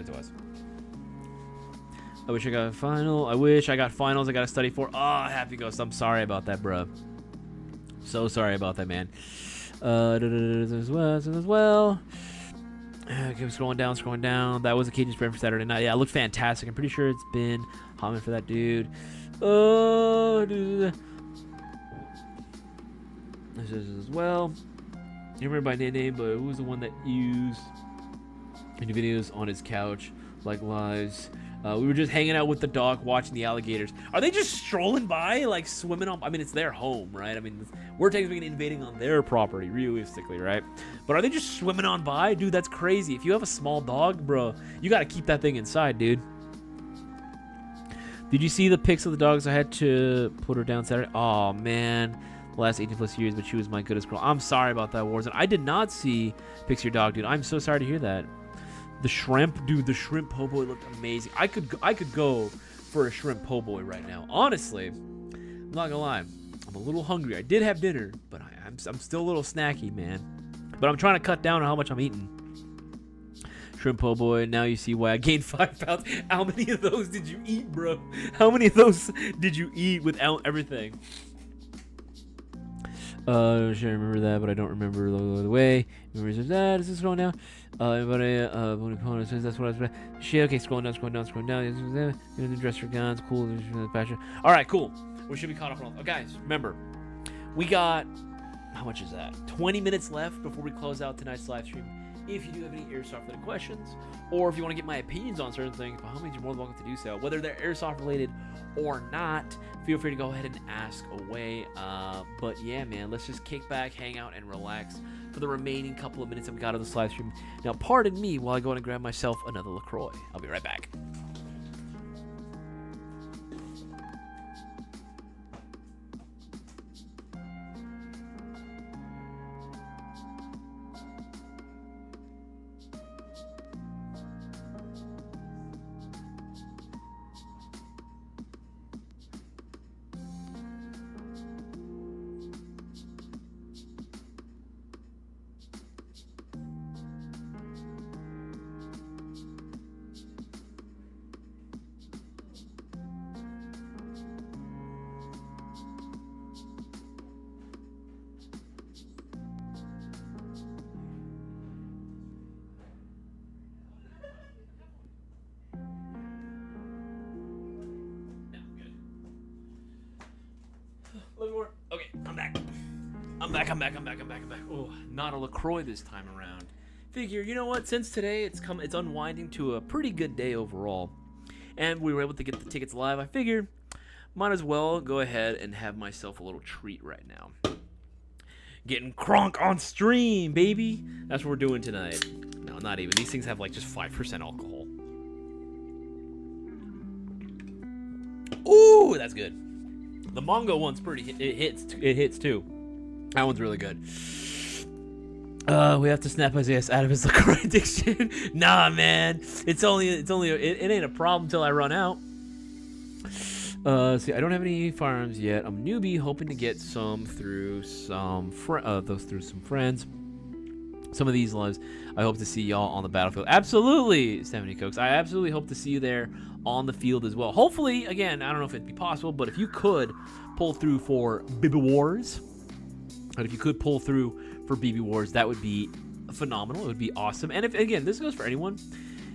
S1: wish I got a final. I wish I got finals I got to study for. Oh, Happy Ghost. I'm sorry about that, bro. So sorry about that, man. As well. Okay, scrolling down. That was a Cajun spread for Saturday night. Yeah, it looked fantastic. I'm pretty sure it's been Hoffman for that dude. This is as well. You remember my name, but who was the one that used any videos on his couch, like lives? We were just hanging out with the dog, watching the alligators. Are they just strolling by, like swimming on? I mean, it's their home, right? I mean, we're technically invading on their property, realistically, right? But are they just swimming on by? Dude, that's crazy. If you have a small dog, bro, you got to keep that thing inside, dude. Did you see the pics of the dogs? I had to put her down Saturday. Oh, man. The last 18 plus years, but she was my goodest girl. I'm sorry about that, Warzone. I did not see pics of your dog, dude. I'm so sorry to hear that. The shrimp, dude, the shrimp po' boy looked amazing. I could go for a shrimp po' boy right now. Honestly, I'm not gonna lie. I'm a little hungry. I did have dinner, but I'm still a little snacky, man. But I'm trying to cut down on how much I'm eating. Shrimp po' boy, now you see why I gained 5 pounds. How many of those did you eat, bro? How many of those did you eat without everything? Should I remember that, but I don't remember the way. Remember that? Is this going down? Everybody, that's what I was. Shit. Okay, scrolling down. The dress for guns, cool. Fashion. All right, cool. We should be caught up on all. Oh, guys, remember, we got how much is that? 20 minutes left before we close out tonight's live stream. If you do have any airsoft-related questions, or if you want to get my opinions on certain things, by all means, you're more than welcome to do so. Whether they're airsoft-related or not, feel free to go ahead and ask away. But yeah, man, let's just kick back, hang out, and relax for the remaining couple of minutes that we got of this live stream. Now, pardon me while I go and grab myself another LaCroix. I'll be right back. Okay, I'm back. I'm back. Oh, not a LaCroix this time around. Figure, you know what? Since today it's unwinding to a pretty good day overall, and we were able to get the tickets live, I figured might as well go ahead and have myself a little treat right now. Getting crunk on stream, baby. That's what we're doing tonight. No, not even. These things have like just 5% alcohol. Ooh, that's good. The Mongo one's pretty. It hits too. That one's really good. We have to snap Isaias out of his LaCroix addiction. Nah, man. It ain't a problem till I run out. See, I don't have any firearms yet. I'm a newbie, hoping to get some through some friends. Some of these lives, I hope to see y'all on the battlefield. Absolutely, Stephanie Cokes. I absolutely hope to see you there on the field as well. Hopefully, again, I don't know if it'd be possible, but if you could pull through for BB Wars, and if you could pull through for BB Wars, that would be phenomenal. It would be awesome. And if, again, this goes for anyone.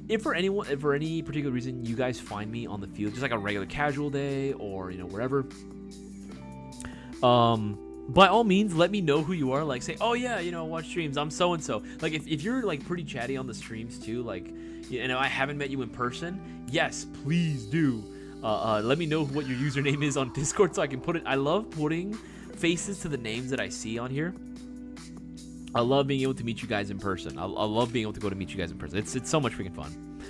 S1: If for any particular reason you guys find me on the field, just like a regular casual day or, wherever, by all means, let me know who you are. Like, say, oh yeah, watch streams. I'm so and so. Like, if you're like pretty chatty on the streams too, like, I haven't met you in person. Yes, please do. Let me know what your username is on Discord so I can put it. I love putting faces to the names that I see on here. I love being able to meet you guys in person. I love being able to go to meet you guys in person. It's so much freaking fun.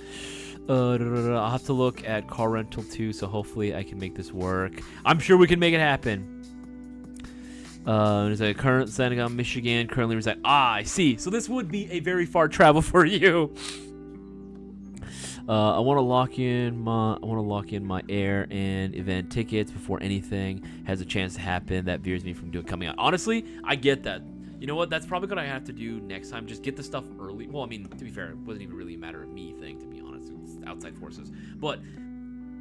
S1: I'll have to look at car rental too, so hopefully I can make this work. I'm sure we can make it happen. There's a current Senegal, Michigan, currently reside. I see. So this would be a very far travel for you. I want to lock in my air and event tickets before anything has a chance to happen that veers me from coming out. Honestly, I get that. You know what? That's probably what I have to do next time. Just get the stuff early. Well, I mean, to be fair, it wasn't even really a matter of me thing, to be honest. It's outside forces. But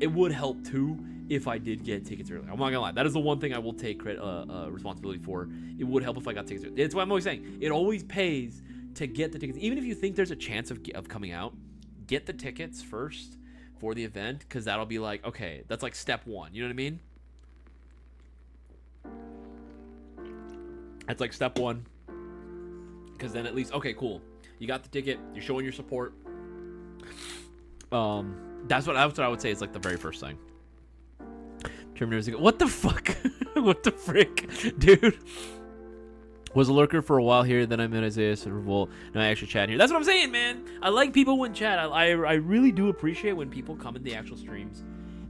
S1: it would help, too, if I did get tickets early. I'm not going to lie. That is the one thing I will take responsibility for. It would help if I got tickets early. It's what I'm always saying. It always pays to get the tickets. Even if you think there's a chance of coming out, get the tickets first for the event, because that'll be like, okay, that's like step one. You know what I mean? That's like step one. Because then at least, okay, cool. You got the ticket. You're showing your support. That's what I would say is like the very first thing. Terminators. What the fuck? What the frick, dude? Was a lurker for a while here, then I met Isaias and Revolt. Now I actually chat here. That's what I'm saying, man. I like people when chat. I really do appreciate when people come in the actual streams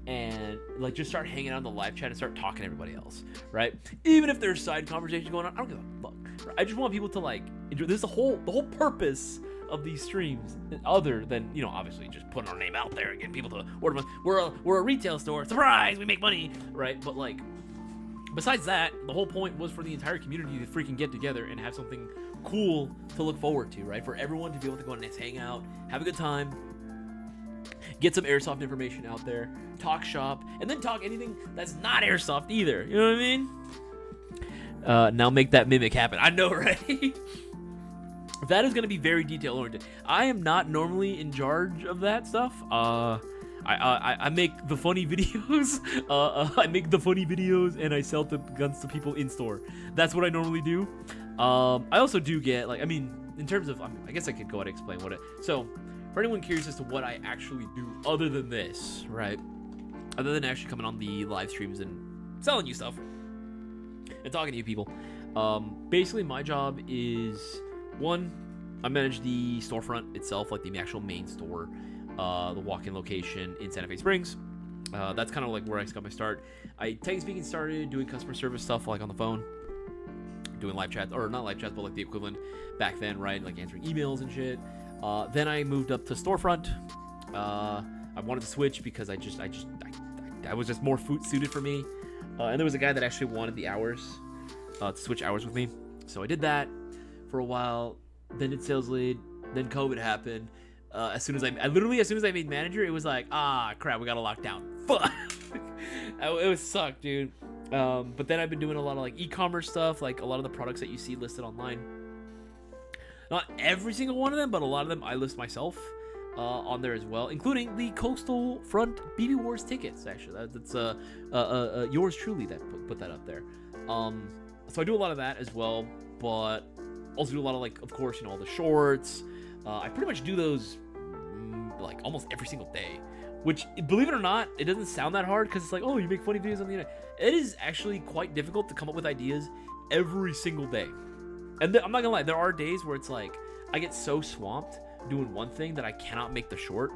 S1: and like just start hanging out in the live chat and start talking to everybody else, right? Even if there's side conversation going on, I don't give a fuck. Right? I just want people to like enjoy. This is the whole purpose of these streams, other than, you know, obviously just putting our name out there and getting people to order. We're a retail store. Surprise, we make money, right? But like, besides that, the whole point was for the entire community to freaking get together and have something cool to look forward to, right? For everyone to be able to go and hang out, have a good time, get some airsoft information out there, talk shop, and then talk anything that's not airsoft either. You know what I mean? Now make that mimic happen. I know, right? That is going to be very detail oriented. I am not normally in charge of that stuff. I make the funny videos. I make the funny videos and I sell the guns to people in store. That's what I normally do. I also do get, like, I mean, in terms of, I guess I could go ahead and explain what it. So, for anyone curious as to what I actually do other than this, right? Other than actually coming on the live streams and selling you stuff and talking to you people. Basically, my job is, one, I manage the storefront itself, like the actual main store. The walk-in location in Santa Fe Springs. That's kind of like where I got my start. I technically speaking started doing customer service stuff like on the phone, doing live chats, or not live chats, but like the equivalent back then, right? Like answering emails and shit. Then I moved up to storefront. I wanted to switch because I was just more suited for me. And there was a guy that actually wanted the hours to switch hours with me, so I did that for a while. Then did sales lead. Then COVID happened. As soon as I made manager, it was like, ah, crap, we got to lock down. Fuck. It was sucked, dude. But then I've been doing a lot of like e-commerce stuff, like a lot of the products that you see listed online. Not every single one of them, but a lot of them I list myself on there as well, including the Coastal Front BB Wars tickets. Actually, that's yours truly that put that up there. So I do a lot of that as well, but also do a lot of, like, of course, you know, all the shorts. I pretty much do those like almost every single day, which, believe it or not, it doesn't sound that hard because it's like, oh, you make funny videos on the internet. It is actually quite difficult to come up with ideas every single day. And I'm not gonna lie, there are days where it's like I get so swamped doing one thing that I cannot make the short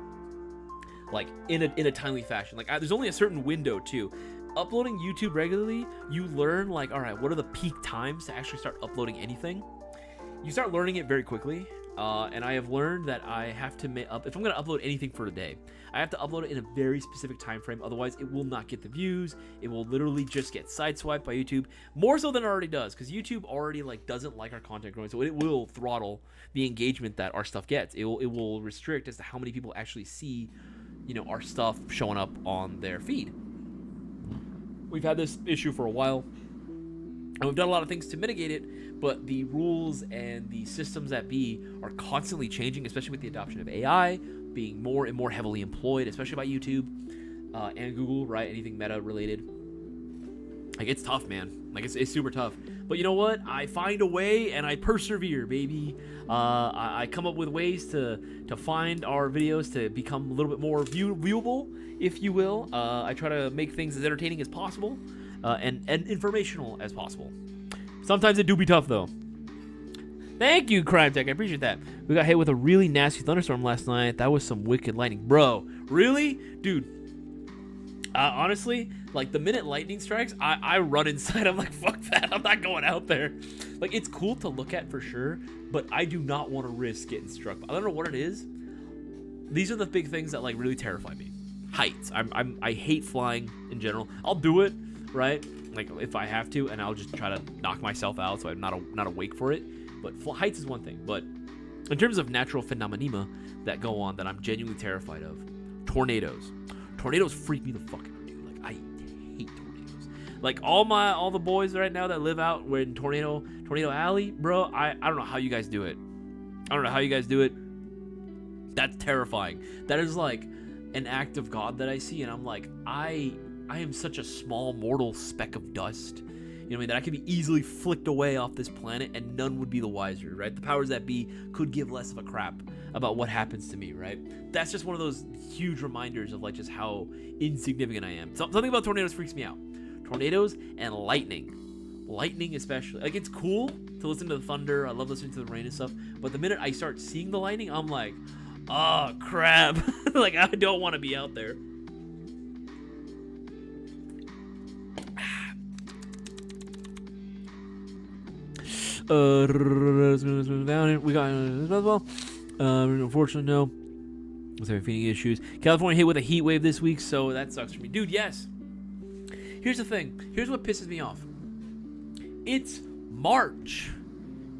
S1: like in a timely fashion. Like there's only a certain window too. Uploading YouTube regularly, you learn like, all right, what are the peak times to actually start uploading anything? You start learning it very quickly. And I have learned that I have to if I'm going to upload anything for a day, I have to upload it in a very specific time frame. Otherwise, it will not get the views. It will literally just get sideswiped by YouTube, more so than it already does, because YouTube already like doesn't like our content growing. So it will throttle the engagement that our stuff gets. It will restrict as to how many people actually see, you know, our stuff showing up on their feed. We've had this issue for a while, and we've done a lot of things to mitigate it, but the rules and the systems that be are constantly changing, especially with the adoption of AI being more and more heavily employed, especially by YouTube and Google, right? Anything meta related. Like, it's tough, man. Like, it's super tough. But you know what? I find a way and I persevere, baby. I come up with ways to find our videos to become a little bit more viewable, if you will. I try to make things as entertaining as possible and informational as possible. Sometimes it do be tough, though. Thank you, Crime Tech. I appreciate that. We got hit with a really nasty thunderstorm last night. That was some wicked lightning. Bro, really? Dude, honestly, like, the minute lightning strikes, I run inside. I'm like, fuck that. I'm not going out there. Like, it's cool to look at for sure, but I do not want to risk getting struck. I don't know what it is. These are the big things that, like, really terrify me. Heights. I hate flying in general. I'll do it, right? Like, if I have to, and I'll just try to knock myself out so I'm not awake for it. But heights is one thing. But in terms of natural phenomena that go on that I'm genuinely terrified of, tornadoes. Tornadoes freak me the fuck out, dude. Like, I hate tornadoes. Like, all the boys right now that live out in Tornado Alley, bro, I don't know how you guys do it. I don't know how you guys do it. That's terrifying. That is like an act of God that I see, and I'm like, I am such a small mortal speck of dust You know what I mean? That I could be easily flicked away off this planet and none would be the wiser, right? The powers that be could give less of a crap about what happens to me, right? That's just one of those huge reminders of like just how insignificant I am. Something about tornadoes freaks me out. Tornadoes and lightning. Lightning especially. Like, it's cool to listen to the thunder. I love listening to the rain and stuff. But the minute I start seeing the lightning, I'm like, oh, crap. Like, I don't want to be out there. We got as well. Unfortunately, no. I was having feeding issues. California hit with a heat wave this week, so that sucks for me. Dude, yes. Here's the thing. Here's what pisses me off. It's March.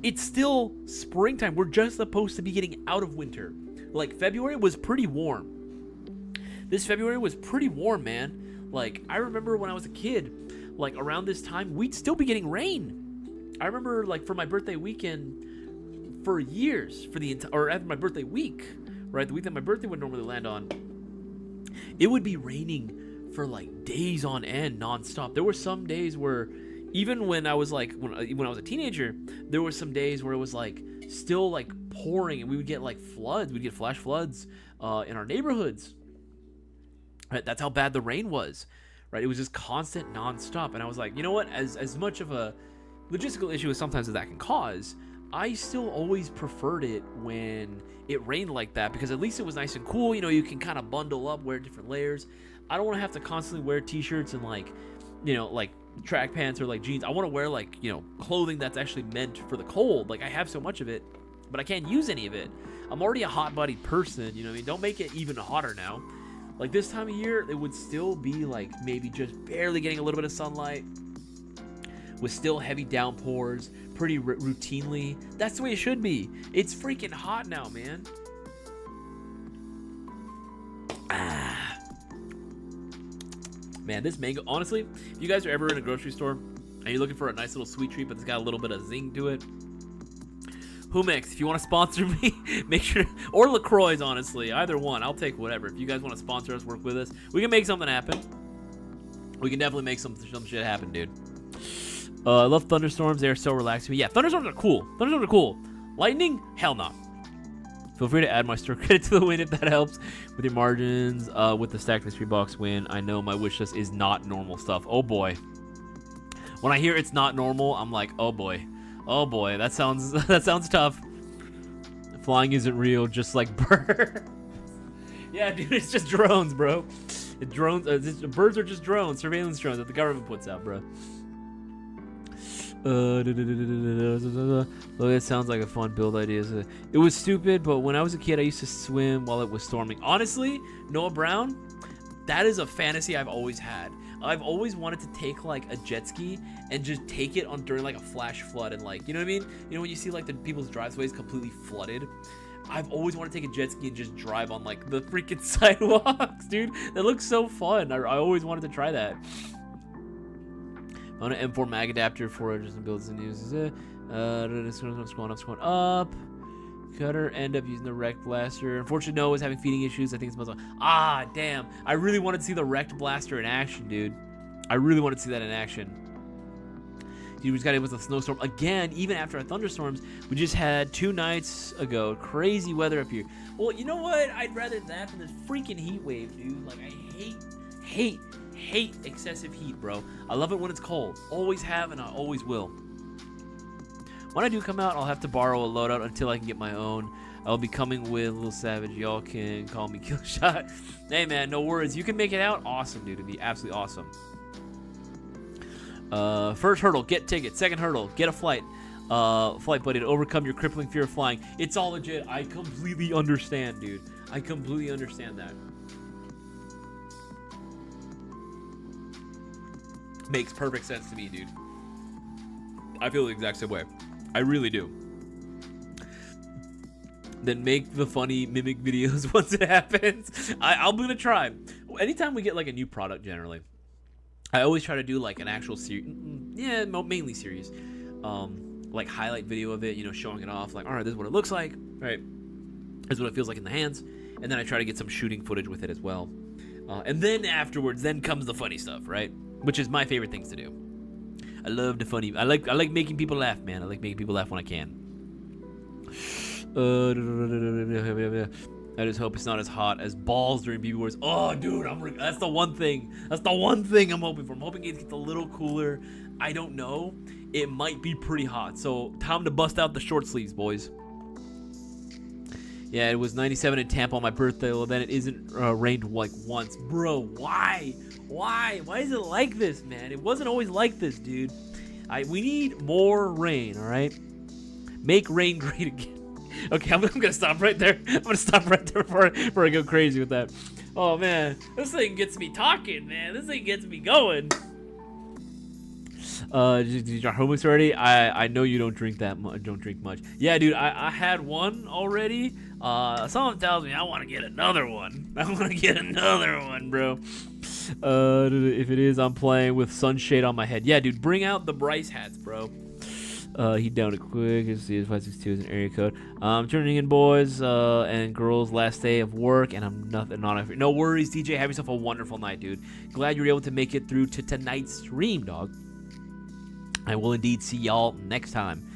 S1: It's still springtime. We're just supposed to be getting out of winter. Like, February was pretty warm. This February was pretty warm, man. Like, I remember when I was a kid, like, around this time, we'd still be getting rain. I remember, like, for my birthday weekend, for years, or after my birthday week, right, the week that my birthday would normally land on, it would be raining for, like, days on end, nonstop. There were some days where, even when I was like, when I was a teenager, there were some days where it was like still like pouring, and we would get like floods. We'd get flash floods in our neighborhoods. Right, that's how bad the rain was. Right, it was just constant, nonstop. And I was like, you know what? As much of a logistical issue as sometimes that can cause, I still always preferred it when it rained like that, because at least it was nice and cool. You know, you can kind of bundle up, wear different layers. I don't want to have to constantly wear t-shirts and like, you know, like track pants or like jeans. I want to wear like, you know, clothing that's actually meant for the cold. Like, I have so much of it, but I can't use any of it. I'm already a hot-bodied person, you know what I mean? Don't make it even hotter now. Like, this time of year, it would still be like maybe just barely getting a little bit of sunlight with still heavy downpours pretty routinely. That's the way it should be. It's freaking hot now, man. Man, this mango, honestly, if you guys are ever in a grocery store and you're looking for a nice little sweet treat but it's got a little bit of zing to it, Humex, if you want to sponsor me, make sure, or LaCroix's, honestly, either one, I'll take whatever. If you guys want to sponsor us, work with us, we can make something happen. We can definitely make some shit happen, dude. I love thunderstorms. They're so relaxing. Yeah, thunderstorms are cool. Thunderstorms are cool. Lightning? Hell no. Feel free to add my store credit to the win if that helps with your margins. With the stacked mystery box win, I know my wish list is not normal stuff. Oh boy. When I hear it's not normal, I'm like, oh boy. Oh boy, that sounds tough. Flying isn't real, just like birds. Yeah, dude, it's just drones, bro. Birds are just drones, surveillance drones that the government puts out, bro. It sounds like a fun build idea. It was stupid, but when I was a kid, I used to swim while it was storming. Honestly, Noah Brown, that is a fantasy I've always had. I've always wanted to take like a jet ski and just take it on during like a flash flood, and like, you know what I mean? You know when you see like the people's driveways completely flooded? I've always wanted to take a jet ski and just drive on like the freaking sidewalks, dude. That looks so fun. I always wanted to try that. On an M4 mag adapter for just builds and uses it. It's going up. Cutter end up using the wrecked blaster. Unfortunately, Noah was having feeding issues. I think it's most. Ah, damn! I really wanted to see the wrecked blaster in action, dude. I really wanted to see that in action. Dude, we just got hit with a snowstorm again. Even after our thunderstorms, we just had 2 nights ago. Crazy weather up here. Well, you know what? I'd rather that than this freaking heat wave, dude. Like, I hate excessive heat, bro. I love it when it's cold. Always have, and I always will. When I do come out, I'll have to borrow a loadout until I can get my own. I'll be coming with Little Savage. Y'all can call me Killshot. Hey, man, no worries. You can make it out. Awesome, dude. It'd be absolutely awesome. First hurdle, get ticket. Second hurdle, get a flight. Flight buddy to overcome your crippling fear of flying. It's all legit. I completely understand, dude. I completely understand that. Makes perfect sense to me, dude. I feel the exact same way. I really do. Then make the funny mimic videos once it happens. I'm gonna try. Anytime we get like a new product, generally, I always try to do like an actual series. Yeah, mainly series. Like highlight video of it, you know, showing it off. Like, all right, this is what it looks like. Right, this is what it feels like in the hands. And then I try to get some shooting footage with it as well. And then afterwards, then comes the funny stuff, right? Which is my favorite things to do. I love the funny. I like making people laugh, man. I like making people laugh when I can. I just hope it's not as hot as balls during BB Wars. Oh, dude, that's the one thing. That's the one thing I'm hoping for. I'm hoping it gets a little cooler. I don't know. It might be pretty hot. So time to bust out the short sleeves, boys. Yeah, it was 97 in Tampa on my birthday. Well, then it isn't rained like once. Bro, why? Why? Why is it like this, man? It wasn't always like this, dude. We need more rain, all right? Make rain great again. Okay, I'm gonna stop right there. I'm gonna stop right there before I go crazy with that. Oh man, this thing gets me talking, man. This thing gets me going. Did you drink homeworks already? I know you don't drink that much. Don't drink much. Yeah, dude, I had one already. Someone tells me I want to get another one. I want to get another one, bro. If it is, I'm playing with sunshade on my head. Yeah, dude, bring out the Bryce hats, bro. He downed it quick. You see his 562 is an area code. Turning in, boys and girls. Last day of work, and I'm not. No worries, DJ. Have yourself a wonderful night, dude. Glad you were able to make it through to tonight's stream, dog. I will indeed see y'all next time.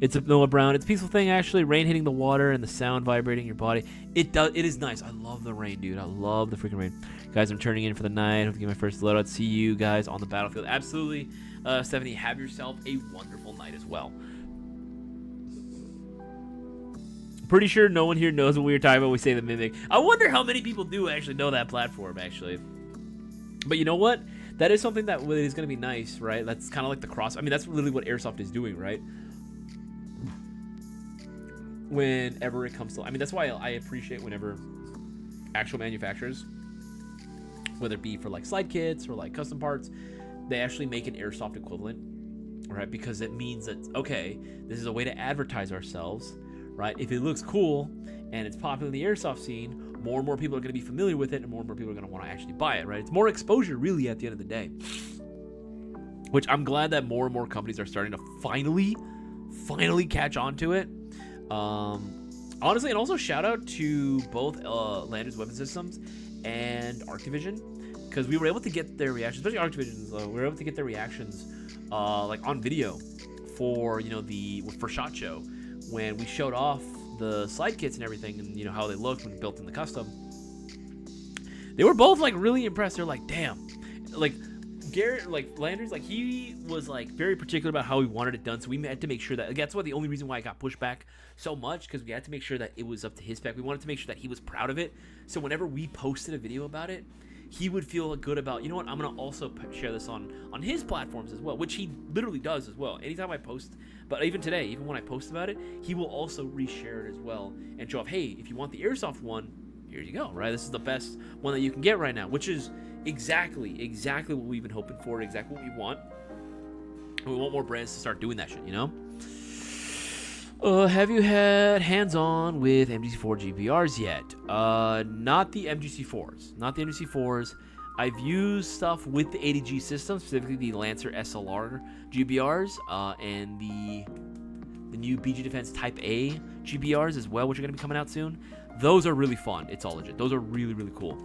S1: It's a Noah Brown. It's a peaceful thing, actually. Rain hitting the water and the sound vibrating your body. It is nice. I love the rain, dude. I love the freaking rain. Guys, I'm turning in for the night. Hope to get my first loadout. See you guys on the battlefield. Absolutely. Stephanie, have yourself a wonderful night as well. Pretty sure no one here knows what we were talking about. We say the Mimic. I wonder how many people do actually know that platform, actually. But you know what? That is something that is going to be nice, right? That's kind of like the cross. I mean, that's literally what Airsoft is doing, right? Whenever it comes to... I mean, that's why I appreciate whenever actual manufacturers, whether it be for like slide kits or like custom parts, they actually make an Airsoft equivalent, right? Because it means that, okay, this is a way to advertise ourselves, right? If it looks cool and it's popular in the Airsoft scene, more and more people are going to be familiar with it, and more and more people are going to want to actually buy it, right? It's more exposure, really, at the end of the day. Which I'm glad that more and more companies are starting to finally catch on to it. Honestly, and also shout out to both Landers Weapon Systems and Arctivision, because we were able to get their reactions, especially Arctivision. We were able to get their reactions like on video for for SHOT Show when we showed off the slide kits and everything, and how they looked when built in the custom. They were both like really impressed. They're like, damn, like Garrett, like Landers, like he was like very particular about how he wanted it done, so we had to make sure that, like, that's why the only reason why I got pushed back so much, because we had to make sure that it was up to his spec. We wanted to make sure that he was proud of it, so whenever we posted a video about it, he would feel good about, you know what, I'm gonna also share this on his platforms as well, which he literally does as well. Anytime I post, but even today, even when I post about it, he will also reshare it as well and show off, hey, if you want the Airsoft one, here you go, right? This is the best one that you can get right now, which is exactly what we've been hoping for, exactly what we want. And we want more brands to start doing that shit, Have you had hands-on with MGC4 GBRs yet? Not the MGC4s. Not the MGC4s. I've used stuff with the 80G system, specifically the Lancer SLR GBRs, and the new BG Defense Type A GBRs as well, which are going to be coming out soon. Those are really fun. It's all legit. Those are really, really cool.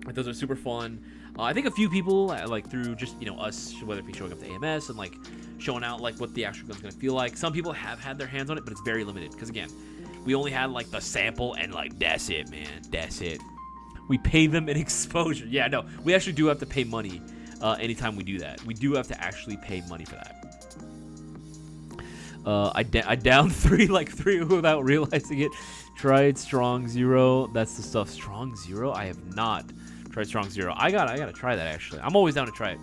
S1: Those are super fun. I think a few people, like through just, us, whether it be showing up to AMS and like showing out like what the actual gun's going to feel like. Some people have had their hands on it, but it's very limited. Because again, we only had like the sample and like, that's it, man. That's it. We pay them in exposure. Yeah, no, we actually do have to pay money anytime we do that. We do have to actually pay money for that. I downed three without realizing it. Tried Strong Zero. That's the stuff. Strong Zero? I have not tried Strong Zero. I gotta try that, actually. I'm always down to try it.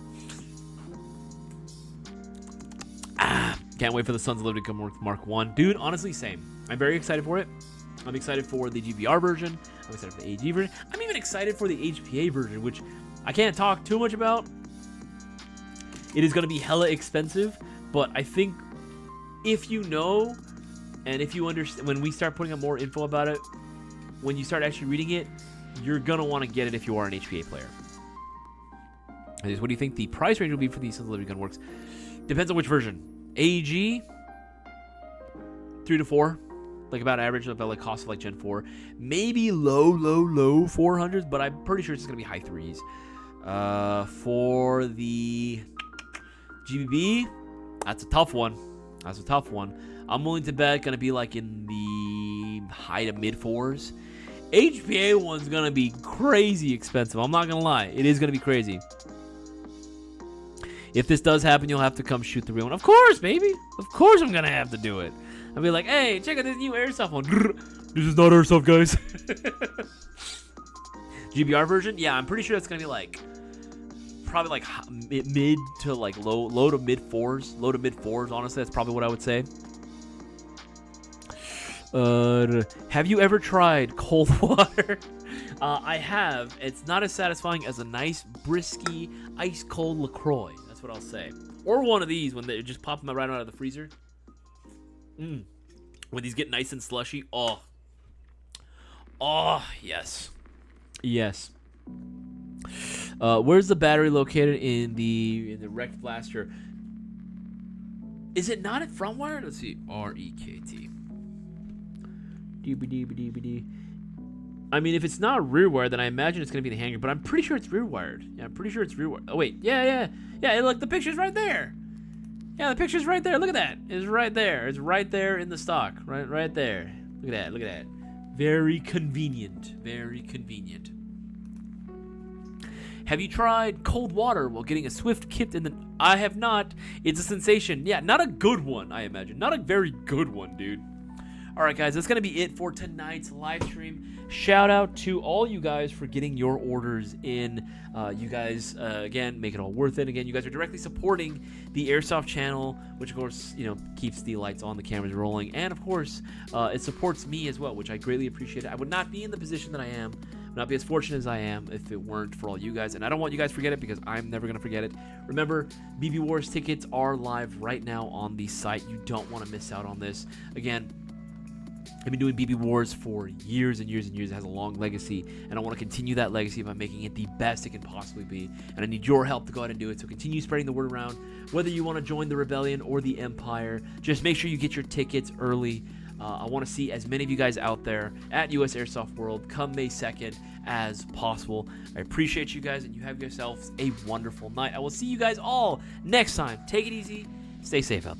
S1: Can't wait for the Sons of Liberty to come Mark 1. Dude, honestly, same. I'm very excited for it. I'm excited for the GBR version. I'm excited for the AG version. I'm even excited for the HPA version, which I can't talk too much about. It is going to be hella expensive, but I think if you know, and if you understand, when we start putting up more info about it, when you start actually reading it, you're going to want to get it if you are an HPA player. What do you think the price range will be for the Sons of Liberty Gunworks? Depends on which version. AEG, 3 to 4. Like about average, about like cost of like Gen 4. Maybe low 400s, but I'm pretty sure it's going to be high 3s. For the GBB, that's a tough one. That's a tough one. I'm willing to bet gonna be like in the high to mid 4s. HPA one's gonna be crazy expensive. I'm not gonna lie. It is gonna be crazy. If this does happen, you'll have to come shoot the real one. Of course, baby. Of course I'm gonna have to do it. I'll be like, hey, check out this new Airsoft one. This is not Airsoft, guys. GBR version? Yeah, I'm pretty sure it's gonna be like probably like mid to like low to mid 4s. Low to mid 4s, honestly, that's probably what I would say. Have you ever tried cold water? I have. It's not as satisfying as a nice, brisky, ice cold LaCroix. That's what I'll say. Or one of these when they just pop them right out of the freezer. When these get nice and slushy. Oh. Oh, yes. Yes. Where's the battery located in the rect blaster? Is it not at front wire? Let's see. REKT. DBD. I mean, if it's not rear wired, then I imagine it's gonna be the hanger. But I'm pretty sure it's rear wired. Yeah, I'm pretty sure it's rear wired. Oh wait, yeah. Look, the picture's right there. Yeah, the picture's right there. Look at that. It's right there. It's right there in the stock. Right there. Look at that. Look at that. Very convenient. Very convenient. Have you tried cold water while getting a Swift kit in the... I have not. It's a sensation. Yeah, not a good one, I imagine. Not a very good one, dude. All right, guys, that's going to be it for tonight's live stream. Shout out to all you guys for getting your orders in. You guys, again, make it all worth it. Again, you guys are directly supporting the Airsoft channel, which, of course, keeps the lights on, the cameras rolling. And, of course, it supports me as well, which I greatly appreciate. I would not be in the position that I am, would not be as fortunate as I am if it weren't for all you guys. And I don't want you guys to forget it because I'm never going to forget it. Remember, BB Wars tickets are live right now on the site. You don't want to miss out on this. Again, I've been doing BB Wars for years and years and years. It has a long legacy, and I want to continue that legacy by making it the best it can possibly be. And I need your help to go ahead and do it. So continue spreading the word around. Whether you want to join the Rebellion or the Empire, just make sure you get your tickets early. I want to see as many of you guys out there at US Airsoft World come May 2nd as possible. I appreciate you guys, and you have yourselves a wonderful night. I will see you guys all next time. Take it easy. Stay safe out there.